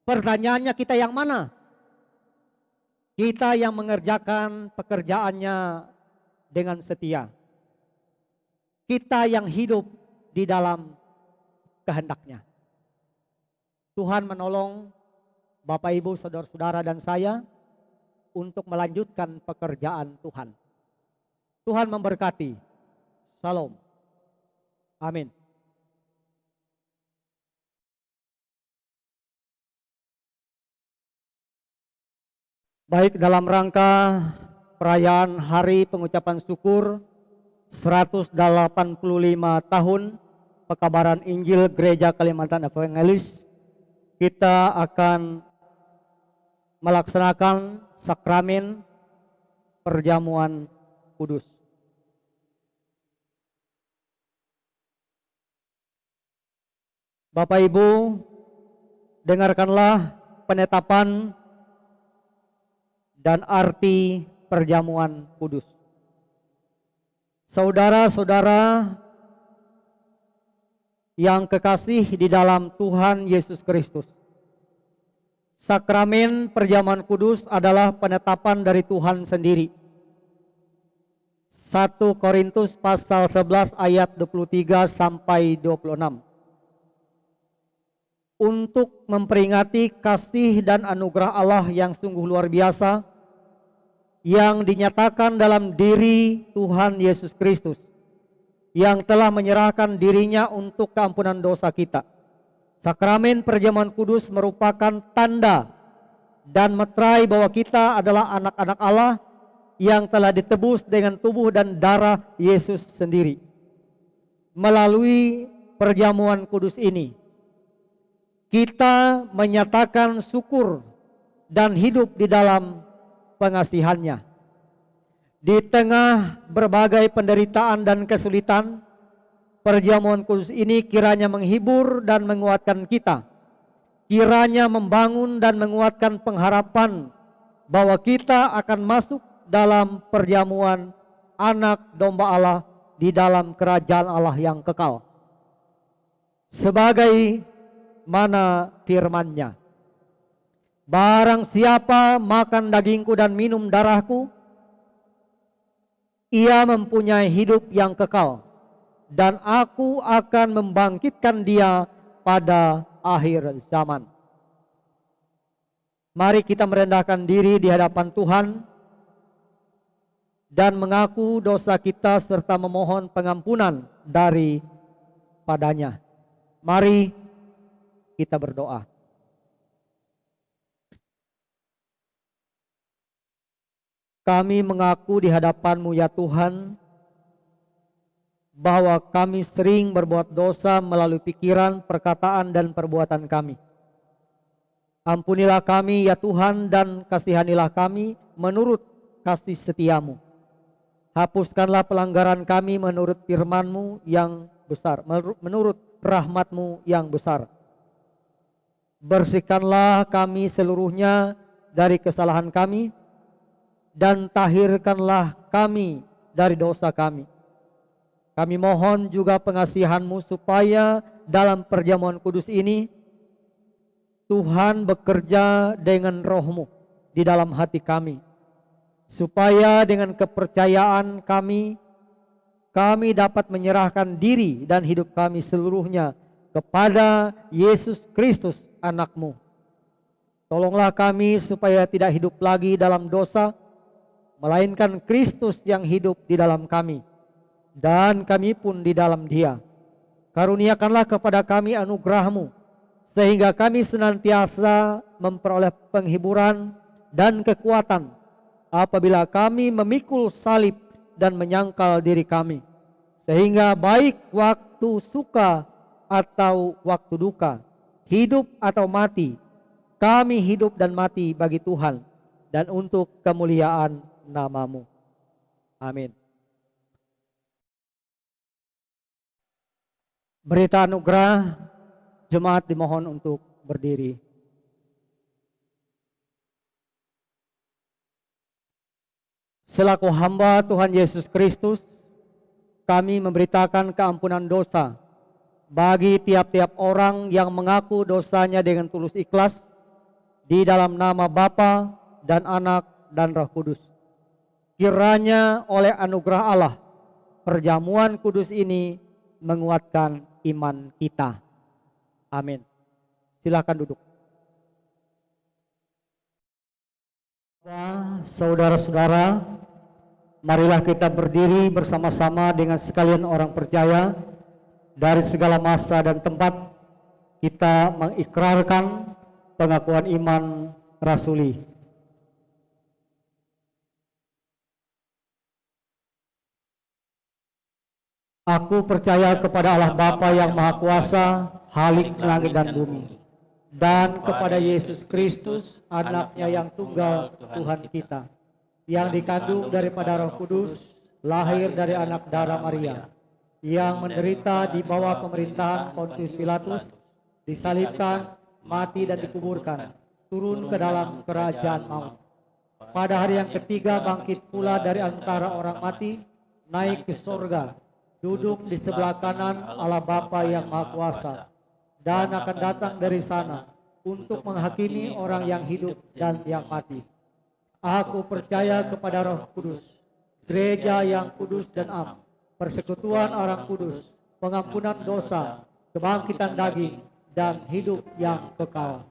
Pertanyaannya, kita yang mana? Kita yang mengerjakan pekerjaannya dengan setia, kita yang hidup di dalam kehendaknya. Tuhan menolong Bapak Ibu saudara-saudara dan saya untuk melanjutkan pekerjaan Tuhan. Tuhan memberkati. Shalom. Amin. Baik, dalam rangka perayaan hari pengucapan syukur 185 tahun pekabaran Injil Gereja Kalimantan Evangelis, kita akan melaksanakan sakramen perjamuan kudus. Bapak Ibu, dengarkanlah penetapan dan arti perjamuan kudus. Saudara-saudara yang kekasih di dalam Tuhan Yesus Kristus, sakramen perjamuan kudus adalah penetapan dari Tuhan sendiri. 1 Korintus pasal 11 ayat 23 sampai 26. Untuk memperingati kasih dan anugerah Allah yang sungguh luar biasa yang dinyatakan dalam diri Tuhan Yesus Kristus, yang telah menyerahkan dirinya untuk keampunan dosa kita. Sakramen perjamuan kudus merupakan tanda dan meterai bahwa kita adalah anak-anak Allah yang telah ditebus dengan tubuh dan darah Yesus sendiri. Melalui perjamuan kudus ini, kita menyatakan syukur dan hidup di dalam pengasihannya. Di tengah berbagai penderitaan dan kesulitan, perjamuan kudus ini kiranya menghibur dan menguatkan kita. Kiranya membangun dan menguatkan pengharapan bahwa kita akan masuk dalam perjamuan anak domba Allah di dalam kerajaan Allah yang kekal. Sebagai mana firman-Nya, barang siapa makan dagingku dan minum darahku, ia mempunyai hidup yang kekal, dan aku akan membangkitkan dia pada akhir zaman. Mari kita merendahkan diri di hadapan Tuhan dan mengaku dosa kita serta memohon pengampunan daripadanya. Mari kita berdoa. Kami mengaku di hadapan-Mu ya Tuhan, bahwa kami sering berbuat dosa melalui pikiran, perkataan, dan perbuatan kami. Ampunilah kami ya Tuhan dan kasihanilah kami menurut kasih setia-Mu. Hapuskanlah pelanggaran kami menurut firman-Mu yang besar, menurut rahmat-Mu yang besar. Bersihkanlah kami seluruhnya dari kesalahan kami, dan tahirkanlah kami dari dosa kami. Kami mohon juga pengasihan-Mu supaya dalam perjamuan kudus ini, Tuhan bekerja dengan Roh-Mu di dalam hati kami. Supaya dengan kepercayaan kami dapat menyerahkan diri dan hidup kami seluruhnya kepada Yesus Kristus, anak-Mu. Tolonglah kami supaya tidak hidup lagi dalam dosa, melainkan Kristus yang hidup di dalam kami, dan kami pun di dalam Dia. Karuniakanlah kepada kami anugerah-Mu, sehingga kami senantiasa memperoleh penghiburan dan kekuatan apabila kami memikul salib dan menyangkal diri kami, sehingga baik waktu suka atau waktu duka, hidup atau mati, kami hidup dan mati bagi Tuhan dan untuk kemuliaan nama-Mu. Amin. Berita anugerah, jemaat dimohon untuk berdiri. Selaku hamba Tuhan Yesus Kristus, kami memberitakan keampunan dosa bagi tiap-tiap orang yang mengaku dosanya dengan tulus ikhlas di dalam nama Bapa dan Anak dan Roh Kudus. Kiranya oleh anugerah Allah, perjamuan kudus ini menguatkan iman kita. Amin. Silakan duduk. Saudara-saudara, marilah kita berdiri bersama-sama dengan sekalian orang percaya. Dari segala masa dan tempat kita mengikrarkan pengakuan iman rasuli. Aku percaya kepada Allah Bapa yang Maha Kuasa, Halik langit dan bumi, dan kepada Yesus Kristus, Anaknya yang tunggal Tuhan kita, yang dikandung daripada Roh Kudus, lahir dari anak darah Maria, yang menderita di bawah pemerintahan Pontius Pilatus, disalibkan, mati dan dikuburkan, turun ke dalam kerajaan maut. Pada hari yang ketiga bangkit pula dari antara orang mati, naik ke sorga, duduk di sebelah kanan Allah Bapa yang Maha Kuasa, dan akan datang dari sana untuk menghakimi orang yang hidup dan yang mati. Aku percaya kepada Roh Kudus, gereja yang kudus dan am, persekutuan orang kudus, pengampunan dosa, kebangkitan daging, dan hidup yang kekal.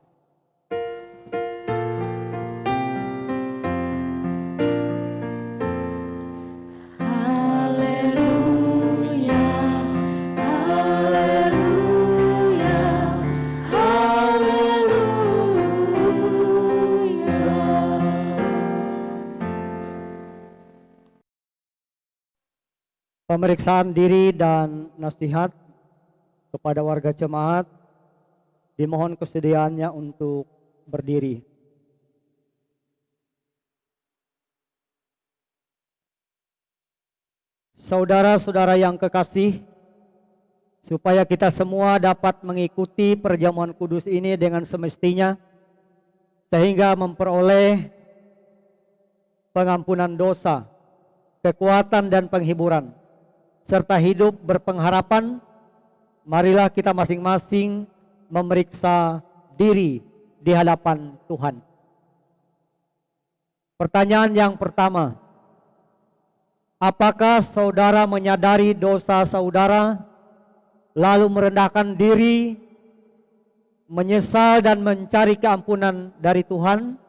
Pemeriksaan diri dan nasihat kepada warga jemaat, dimohon kesediaannya untuk berdiri. Saudara-saudara yang kekasih, supaya kita semua dapat mengikuti perjamuan kudus ini dengan semestinya, sehingga memperoleh pengampunan dosa, kekuatan dan penghiburan, serta hidup berpengharapan, marilah kita masing-masing memeriksa diri di hadapan Tuhan. Pertanyaan yang pertama, apakah saudara menyadari dosa saudara, lalu merendahkan diri, menyesal dan mencari keampunan dari Tuhan?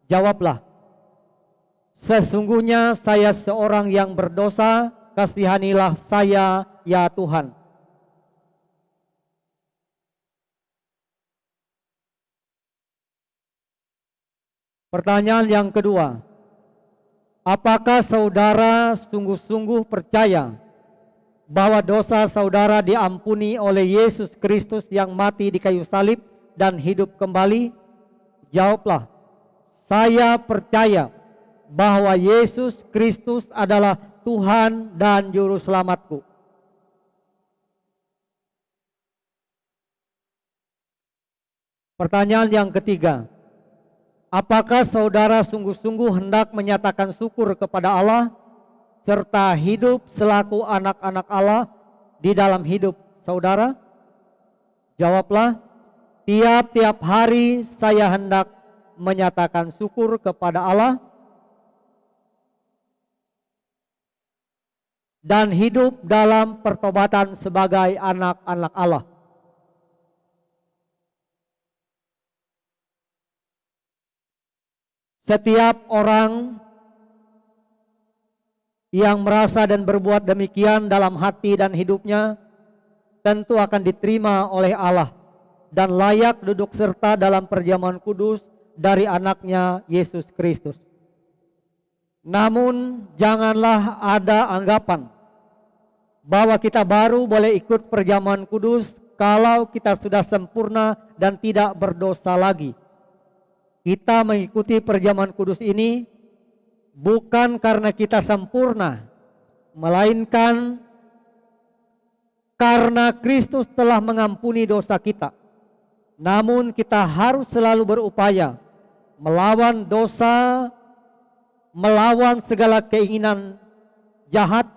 Jawablah, sesungguhnya saya seorang yang berdosa, kasihanilah saya ya Tuhan. Pertanyaan yang kedua, apakah saudara sungguh-sungguh percaya bahwa dosa saudara diampuni oleh Yesus Kristus yang mati di kayu salib dan hidup kembali? Jawablah, saya percaya bahwa Yesus Kristus adalah Tuhan dan Juru Selamatku. Pertanyaan yang ketiga, apakah saudara sungguh-sungguh hendak menyatakan syukur kepada Allah serta hidup selaku anak-anak Allah di dalam hidup saudara? Jawablah, tiap-tiap hari saya hendak menyatakan syukur kepada Allah dan hidup dalam pertobatan sebagai anak-anak Allah. Setiap orang yang merasa dan berbuat demikian dalam hati dan hidupnya tentu akan diterima oleh Allah dan layak duduk serta dalam perjamuan kudus dari anaknya Yesus Kristus. Namun janganlah ada anggapan bahwa kita baru boleh ikut perjamuan kudus kalau kita sudah sempurna dan tidak berdosa lagi. Kita mengikuti perjamuan kudus ini bukan karena kita sempurna, melainkan karena Kristus telah mengampuni dosa kita. Namun kita harus selalu berupaya melawan dosa, melawan segala keinginan jahat,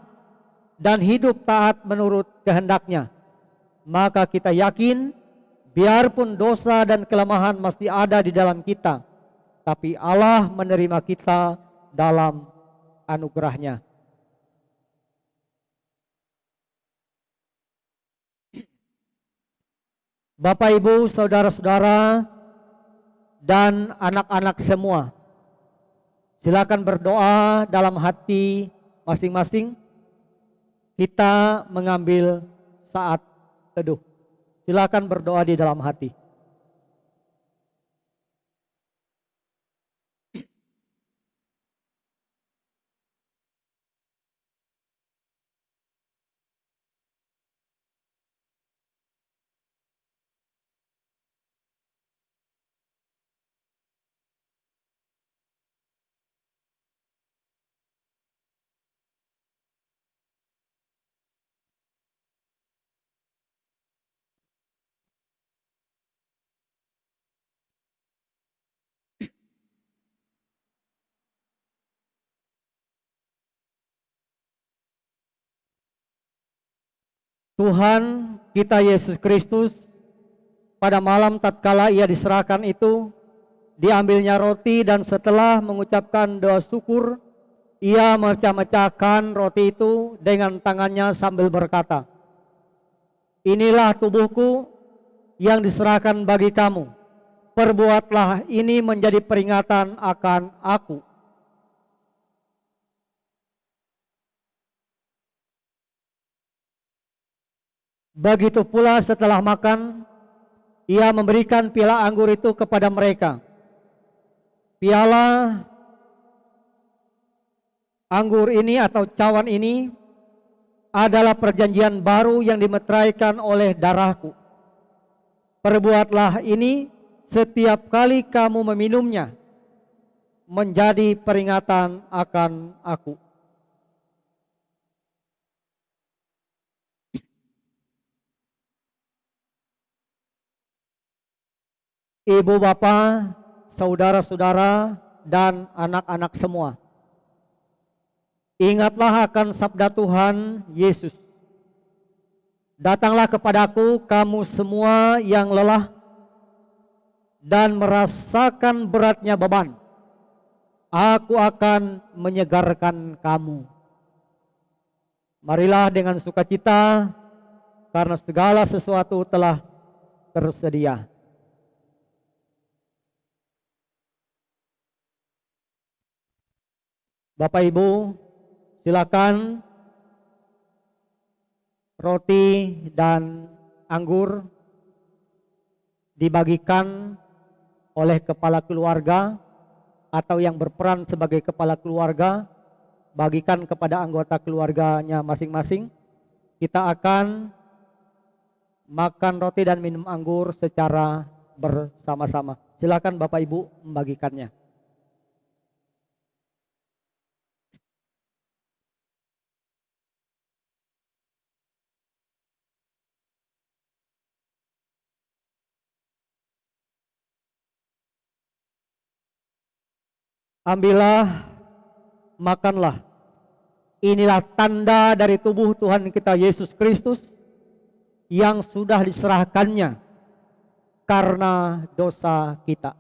dan hidup taat menurut kehendaknya. Maka kita yakin, biarpun dosa dan kelemahan masih ada di dalam kita, tapi Allah menerima kita dalam anugerahnya. Bapak, Ibu, saudara-saudara, dan anak-anak semua, silakan berdoa dalam hati masing-masing. Kita mengambil saat teduh. Silakan berdoa di dalam hati. Tuhan kita Yesus Kristus pada malam tatkala ia diserahkan itu, diambilnya roti dan setelah mengucapkan doa syukur, ia memecah-mecahkan roti itu dengan tangannya sambil berkata, "Inilah tubuhku yang diserahkan bagi kamu. Perbuatlah ini menjadi peringatan akan aku." Begitu pula setelah makan, ia memberikan piala anggur itu kepada mereka. Piala anggur ini atau cawan ini adalah perjanjian baru yang dimeteraikan oleh darahku. Perbuatlah ini setiap kali kamu meminumnya, menjadi peringatan akan aku. Ibu bapak, saudara-saudara, dan anak-anak semua, ingatlah akan sabda Tuhan Yesus. "Datanglah kepadaku kamu semua yang lelah dan merasakan beratnya beban. Aku akan menyegarkan kamu." Marilah dengan sukacita, karena segala sesuatu telah tersedia. Bapak Ibu, silakan roti dan anggur dibagikan oleh kepala keluarga atau yang berperan sebagai kepala keluarga, bagikan kepada anggota keluarganya masing-masing. Kita akan makan roti dan minum anggur secara bersama-sama. Silakan Bapak Ibu membagikannya. Ambillah, makanlah. Inilah tanda dari tubuh Tuhan kita Yesus Kristus yang sudah diserahkannya karena dosa kita.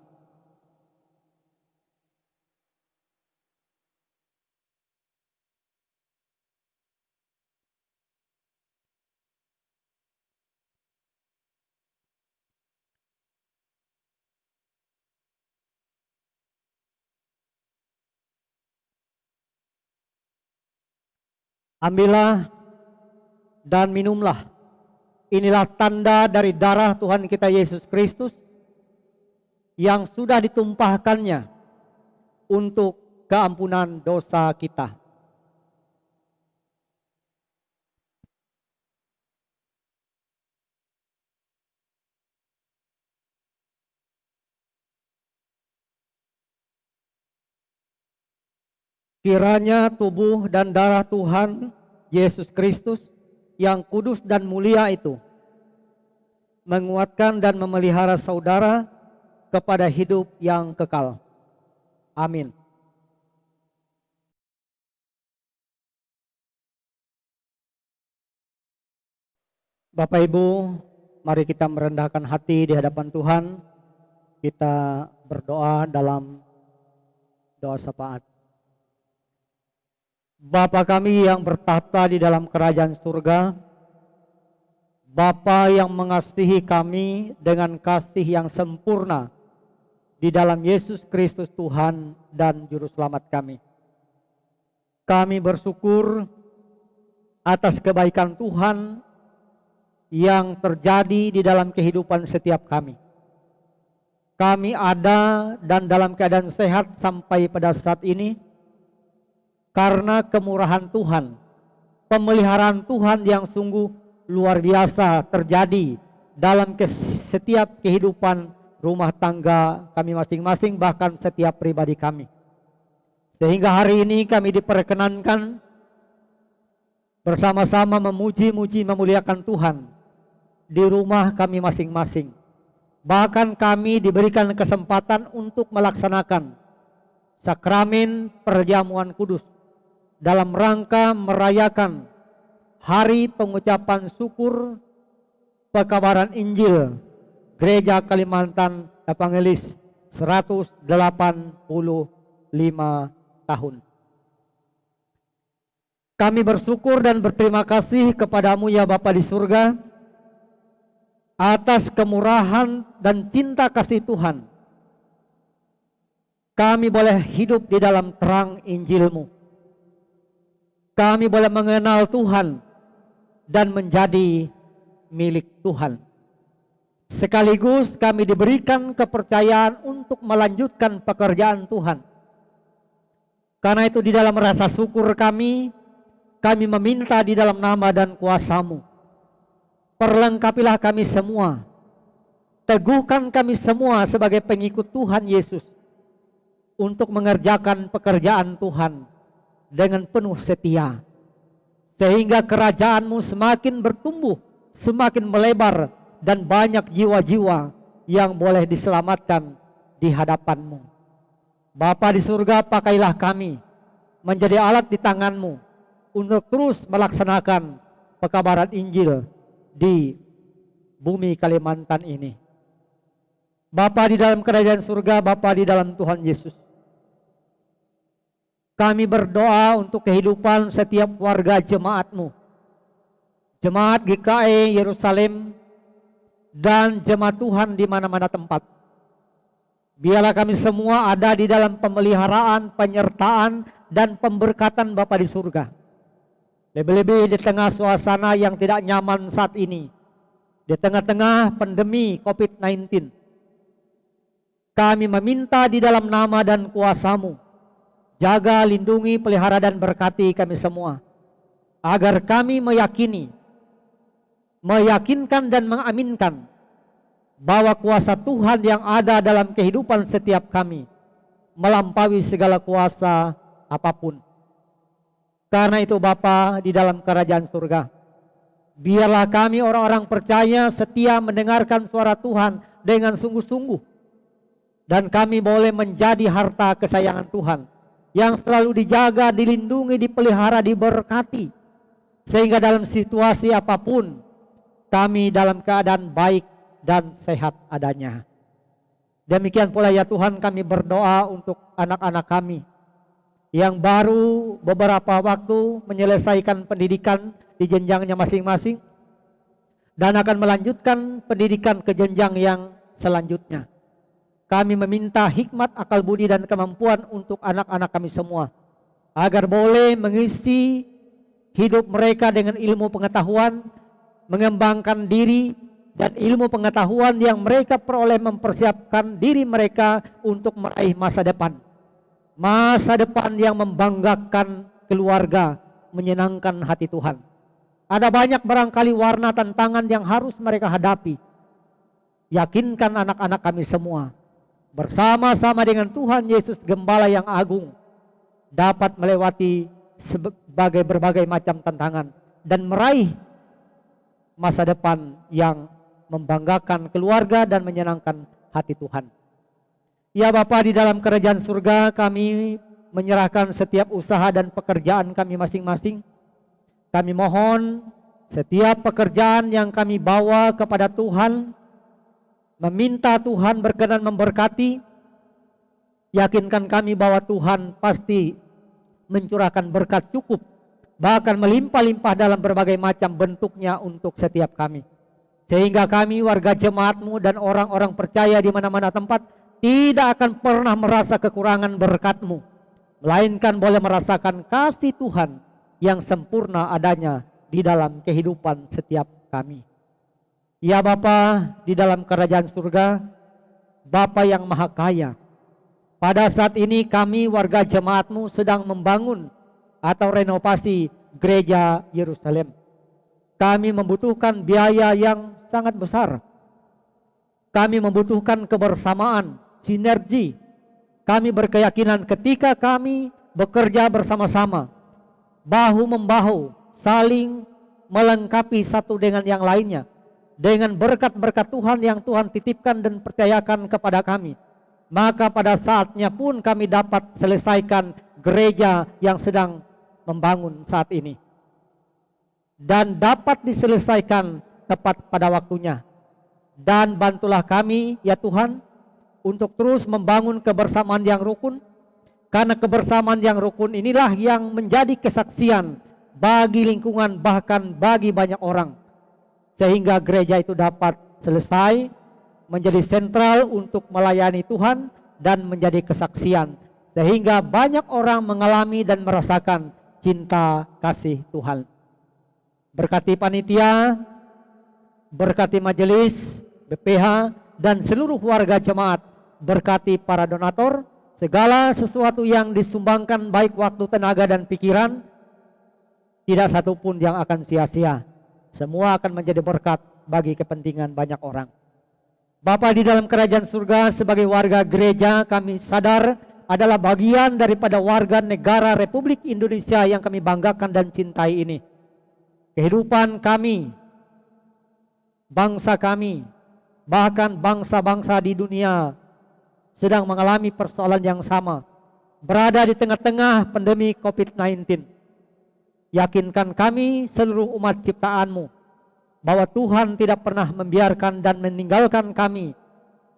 Ambillah dan minumlah. Inilah tanda dari darah Tuhan kita Yesus Kristus yang sudah ditumpahkannya untuk keampunan dosa kita. Kiranya tubuh dan darah Tuhan Yesus Kristus yang kudus dan mulia itu menguatkan dan memelihara saudara kepada hidup yang kekal. Amin. Bapak Ibu, mari kita merendahkan hati di hadapan Tuhan. Kita berdoa dalam doa syafaat. Bapa kami yang bertahta di dalam kerajaan surga, Bapa yang mengasihi kami dengan kasih yang sempurna di dalam Yesus Kristus Tuhan dan Juru Selamat kami. Kami bersyukur atas kebaikan Tuhan yang terjadi di dalam kehidupan setiap kami. Kami ada dan dalam keadaan sehat sampai pada saat ini karena kemurahan Tuhan, pemeliharaan Tuhan yang sungguh luar biasa terjadi dalam setiap kehidupan rumah tangga kami masing-masing, bahkan setiap pribadi kami. Sehingga hari ini kami diperkenankan bersama-sama memuji-muji, memuliakan Tuhan di rumah kami masing-masing. Bahkan kami diberikan kesempatan untuk melaksanakan sakramen perjamuan kudus dalam rangka merayakan Hari Pengucapan Syukur Pekabaran Injil Gereja Kalimantan Evangelis 185 tahun. Kami bersyukur dan berterima kasih kepadamu ya Bapa di surga atas kemurahan dan cinta kasih Tuhan. Kami boleh hidup di dalam terang Injil-Mu. Kami boleh mengenal Tuhan dan menjadi milik Tuhan. Sekaligus kami diberikan kepercayaan untuk melanjutkan pekerjaan Tuhan. Karena itu di dalam rasa syukur kami meminta di dalam nama dan kuasa-Mu. Perlengkapilah kami semua. Teguhkan kami semua sebagai pengikut Tuhan Yesus untuk mengerjakan pekerjaan Tuhan dengan penuh setia, sehingga kerajaan-Mu semakin bertumbuh, semakin melebar, dan banyak jiwa-jiwa yang boleh diselamatkan di hadapan-Mu. Bapa di surga, pakailah kami menjadi alat di tangan-Mu untuk terus melaksanakan pekabaran Injil di bumi Kalimantan ini. Bapa di dalam kerajaan surga, Bapa di dalam Tuhan Yesus, kami berdoa untuk kehidupan setiap warga jemaat-Mu, jemaat GKE Yerusalem, dan jemaat Tuhan di mana-mana tempat. Biarlah kami semua ada di dalam pemeliharaan, penyertaan, dan pemberkatan Bapa di surga. Lebih-lebih di tengah suasana yang tidak nyaman saat ini, di tengah-tengah pandemi COVID-19. Kami meminta di dalam nama dan kuasa-Mu, jaga, lindungi, pelihara, dan berkati kami semua, agar kami meyakinkan dan mengaminkan bahwa kuasa Tuhan yang ada dalam kehidupan setiap kami melampaui segala kuasa apapun. Karena itu Bapa di dalam kerajaan surga, biarlah kami orang-orang percaya setia mendengarkan suara Tuhan dengan sungguh-sungguh, dan kami boleh menjadi harta kesayangan Tuhan yang selalu dijaga, dilindungi, dipelihara, diberkati, sehingga dalam situasi apapun kami dalam keadaan baik dan sehat adanya. Demikian pula ya Tuhan, kami berdoa untuk anak-anak kami yang baru beberapa waktu menyelesaikan pendidikan di jenjangnya masing-masing dan akan melanjutkan pendidikan ke jenjang yang selanjutnya. Kami meminta hikmat, akal budi, dan kemampuan untuk anak-anak kami semua, agar boleh mengisi hidup mereka dengan ilmu pengetahuan, mengembangkan diri, dan ilmu pengetahuan yang mereka peroleh mempersiapkan diri mereka untuk meraih masa depan. Masa depan yang membanggakan keluarga, menyenangkan hati Tuhan. Ada banyak barangkali warna tantangan yang harus mereka hadapi. Yakinkan anak-anak kami semua, bersama-sama dengan Tuhan Yesus Gembala yang agung, dapat melewati berbagai macam tantangan dan meraih masa depan yang membanggakan keluarga dan menyenangkan hati Tuhan. Ya Bapa di dalam kerajaan surga, kami menyerahkan setiap usaha dan pekerjaan kami masing-masing. Kami mohon setiap pekerjaan yang kami bawa kepada Tuhan, meminta Tuhan berkenan memberkati. Yakinkan kami bahwa Tuhan pasti mencurahkan berkat cukup, bahkan melimpah-limpah dalam berbagai macam bentuknya untuk setiap kami. Sehingga kami warga jemaat-Mu dan orang-orang percaya di mana-mana tempat tidak akan pernah merasa kekurangan berkat-Mu, melainkan boleh merasakan kasih Tuhan yang sempurna adanya di dalam kehidupan setiap kami. Ya Bapa di dalam kerajaan surga, Bapa yang maha kaya, pada saat ini kami warga jemaat-Mu sedang membangun atau renovasi gereja Yerusalem. Kami membutuhkan biaya yang sangat besar. Kami membutuhkan kebersamaan, sinergi. Kami berkeyakinan ketika kami bekerja bersama-sama, bahu-membahu, saling melengkapi satu dengan yang lainnya, dengan berkat-berkat Tuhan yang Tuhan titipkan dan percayakan kepada kami, maka pada saatnya pun kami dapat selesaikan gereja yang sedang membangun saat ini. dan dapat diselesaikan tepat pada waktunya. Dan bantulah kami ya Tuhan untuk terus membangun kebersamaan yang rukun, karena kebersamaan yang rukun inilah yang menjadi kesaksian bagi lingkungan, bahkan bagi banyak orang, sehingga gereja itu dapat selesai menjadi sentral untuk melayani Tuhan dan menjadi kesaksian, sehingga banyak orang mengalami dan merasakan cinta kasih Tuhan. Berkati panitia, berkati majelis, BPH, dan seluruh warga jemaat, berkati para donatur, segala sesuatu yang disumbangkan baik waktu, tenaga, dan pikiran, tidak satu pun yang akan sia-sia. Semua akan menjadi berkat bagi kepentingan banyak orang. Bapa di dalam kerajaan surga, sebagai warga gereja kami sadar adalah bagian daripada warga negara Republik Indonesia yang kami banggakan dan cintai ini. Kehidupan kami, bangsa kami, bahkan bangsa-bangsa di dunia sedang mengalami persoalan yang sama, berada di tengah-tengah pandemi COVID-19. Yakinkan kami seluruh umat ciptaan-Mu bahwa Tuhan tidak pernah membiarkan dan meninggalkan kami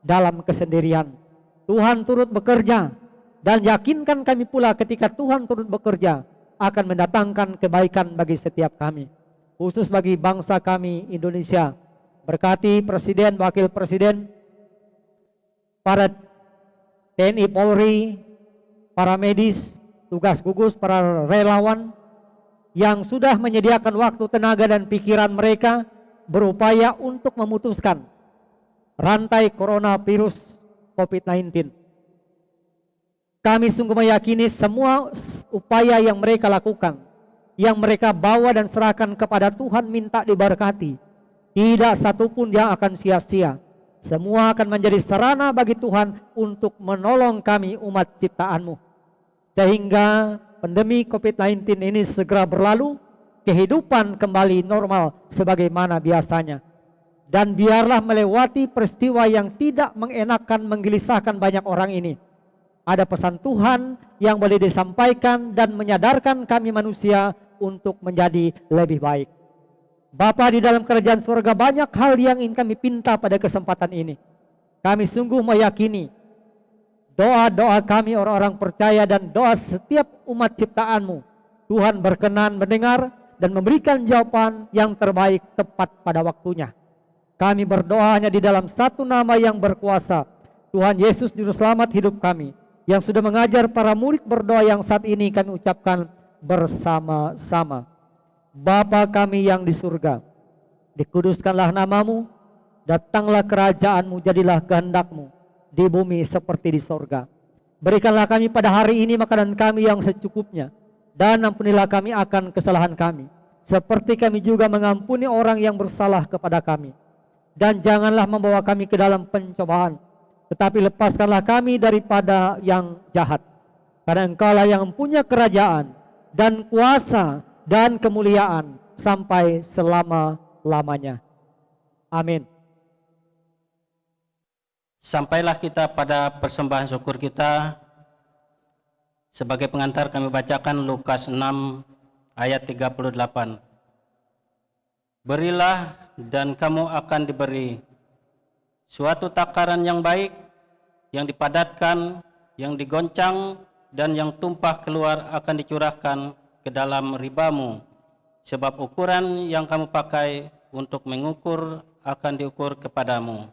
dalam kesendirian. Tuhan turut bekerja, dan yakinkan kami pula ketika Tuhan turut bekerja akan mendatangkan kebaikan bagi setiap kami, khusus bagi bangsa kami Indonesia. Berkati Presiden, Wakil Presiden, para TNI Polri, para medis, tugas gugus, para relawan yang sudah menyediakan waktu, tenaga, dan pikiran mereka berupaya untuk memutuskan rantai coronavirus COVID-19. Kami sungguh meyakini semua upaya yang mereka lakukan, yang mereka bawa dan serahkan kepada Tuhan, minta diberkati. Tidak satu pun yang akan sia-sia. Semua akan menjadi sarana bagi Tuhan untuk menolong kami umat ciptaan-Mu, sehingga pandemi COVID-19 ini segera berlalu, kehidupan kembali normal sebagaimana biasanya. Dan biarlah melewati peristiwa yang tidak mengenakan, menggelisahkan banyak orang ini, ada pesan Tuhan yang boleh disampaikan dan menyadarkan kami manusia untuk menjadi lebih baik. Bapa di dalam kerajaan surga, banyak hal yang ingin kami pinta pada kesempatan ini. Kami sungguh meyakini doa-doa kami orang-orang percaya dan doa setiap umat ciptaan-Mu, Tuhan berkenan mendengar dan memberikan jawaban yang terbaik tepat pada waktunya. Kami berdoa hanya di dalam satu nama yang berkuasa, Tuhan Yesus Juru Selamat hidup kami, yang sudah mengajar para murid berdoa yang saat ini kami ucapkan bersama-sama. Bapa kami yang di surga, dikuduskanlah nama-Mu, datanglah kerajaan-Mu, jadilah kehendak-Mu di bumi seperti di sorga. Berikanlah kami pada hari ini makanan kami yang secukupnya, dan ampunilah kami akan kesalahan kami, seperti kami juga mengampuni orang yang bersalah kepada kami. Dan janganlah membawa kami ke dalam pencobaan, tetapi lepaskanlah kami daripada yang jahat. Karena Engkaulah yang mempunyai kerajaan dan kuasa dan kemuliaan sampai selama-lamanya. Amin. Sampailah kita pada persembahan syukur kita. Sebagai pengantar kami bacakan Lukas 6 ayat 38. Berilah dan kamu akan diberi. Suatu takaran yang baik, yang dipadatkan, yang digoncang, dan yang tumpah keluar akan dicurahkan ke dalam ribamu. Sebab ukuran yang kamu pakai untuk mengukur akan diukur kepadamu.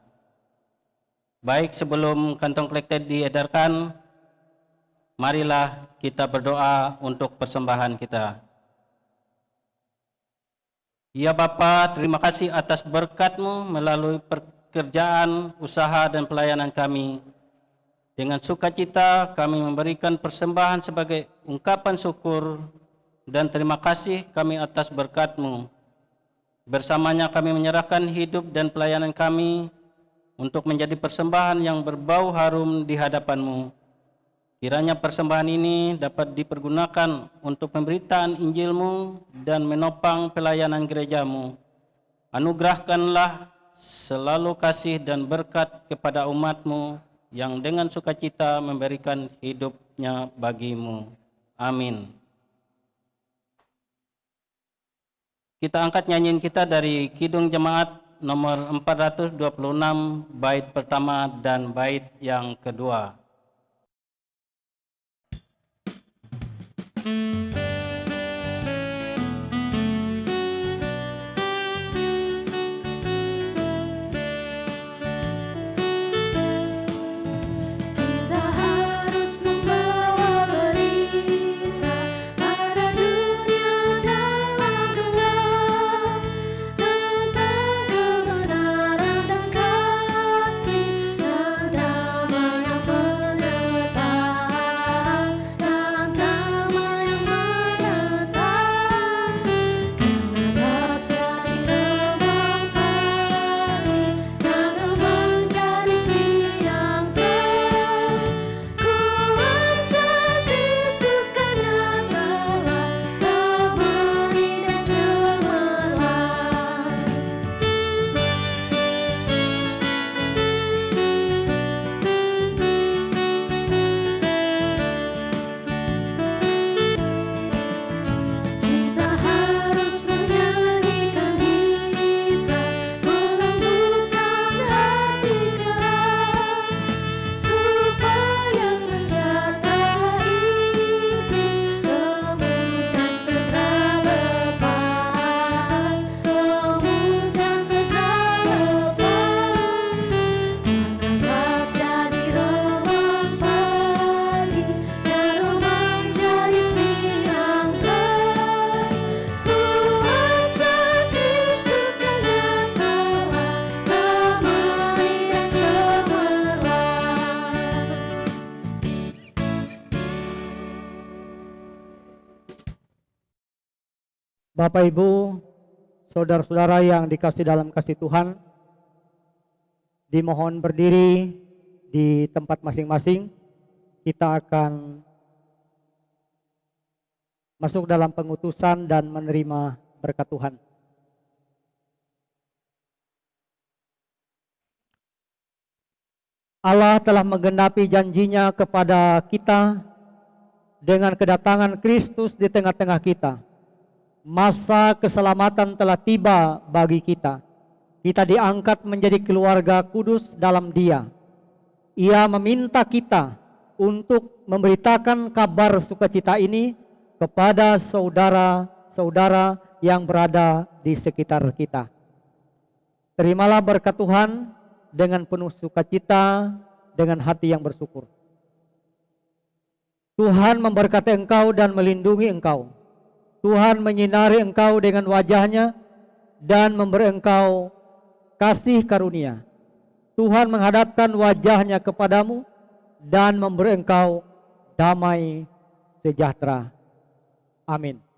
Baik, sebelum kantong kolektif diedarkan, marilah kita berdoa untuk persembahan kita. Ya Bapa, terima kasih atas berkat-Mu melalui pekerjaan, usaha, dan pelayanan kami. Dengan sukacita kami memberikan persembahan sebagai ungkapan syukur dan terima kasih kami atas berkat-Mu. Bersamanya kami menyerahkan hidup dan pelayanan kami untuk menjadi persembahan yang berbau harum di hadapan-Mu. Kiranya persembahan ini dapat dipergunakan untuk pemberitaan Injil-Mu dan menopang pelayanan gereja-Mu. Anugerahkanlah selalu kasih dan berkat kepada umat-Mu yang dengan sukacita memberikan hidupnya bagi-Mu. Amin. Kita angkat nyanyian kita dari Kidung Jemaat nomor 426, bait pertama dan bait yang kedua. Bapak Ibu, saudara-saudara yang dikasih dalam kasih Tuhan, dimohon berdiri di tempat masing-masing. Kita akan masuk dalam pengutusan dan menerima berkat Tuhan. Allah telah menggenapi janjinya kepada kita dengan kedatangan Kristus di tengah-tengah kita. Masa keselamatan telah tiba bagi kita. Kita diangkat menjadi keluarga kudus dalam Dia. Ia meminta kita untuk memberitakan kabar sukacita ini kepada saudara-saudara yang berada di sekitar kita. Terimalah berkat Tuhan dengan penuh sukacita, dengan hati yang bersyukur. Tuhan memberkati engkau dan melindungi engkau. Tuhan menyinari engkau dengan wajah-Nya dan memberi engkau kasih karunia. Tuhan menghadapkan wajah-Nya kepadamu dan memberi engkau damai sejahtera. Amin.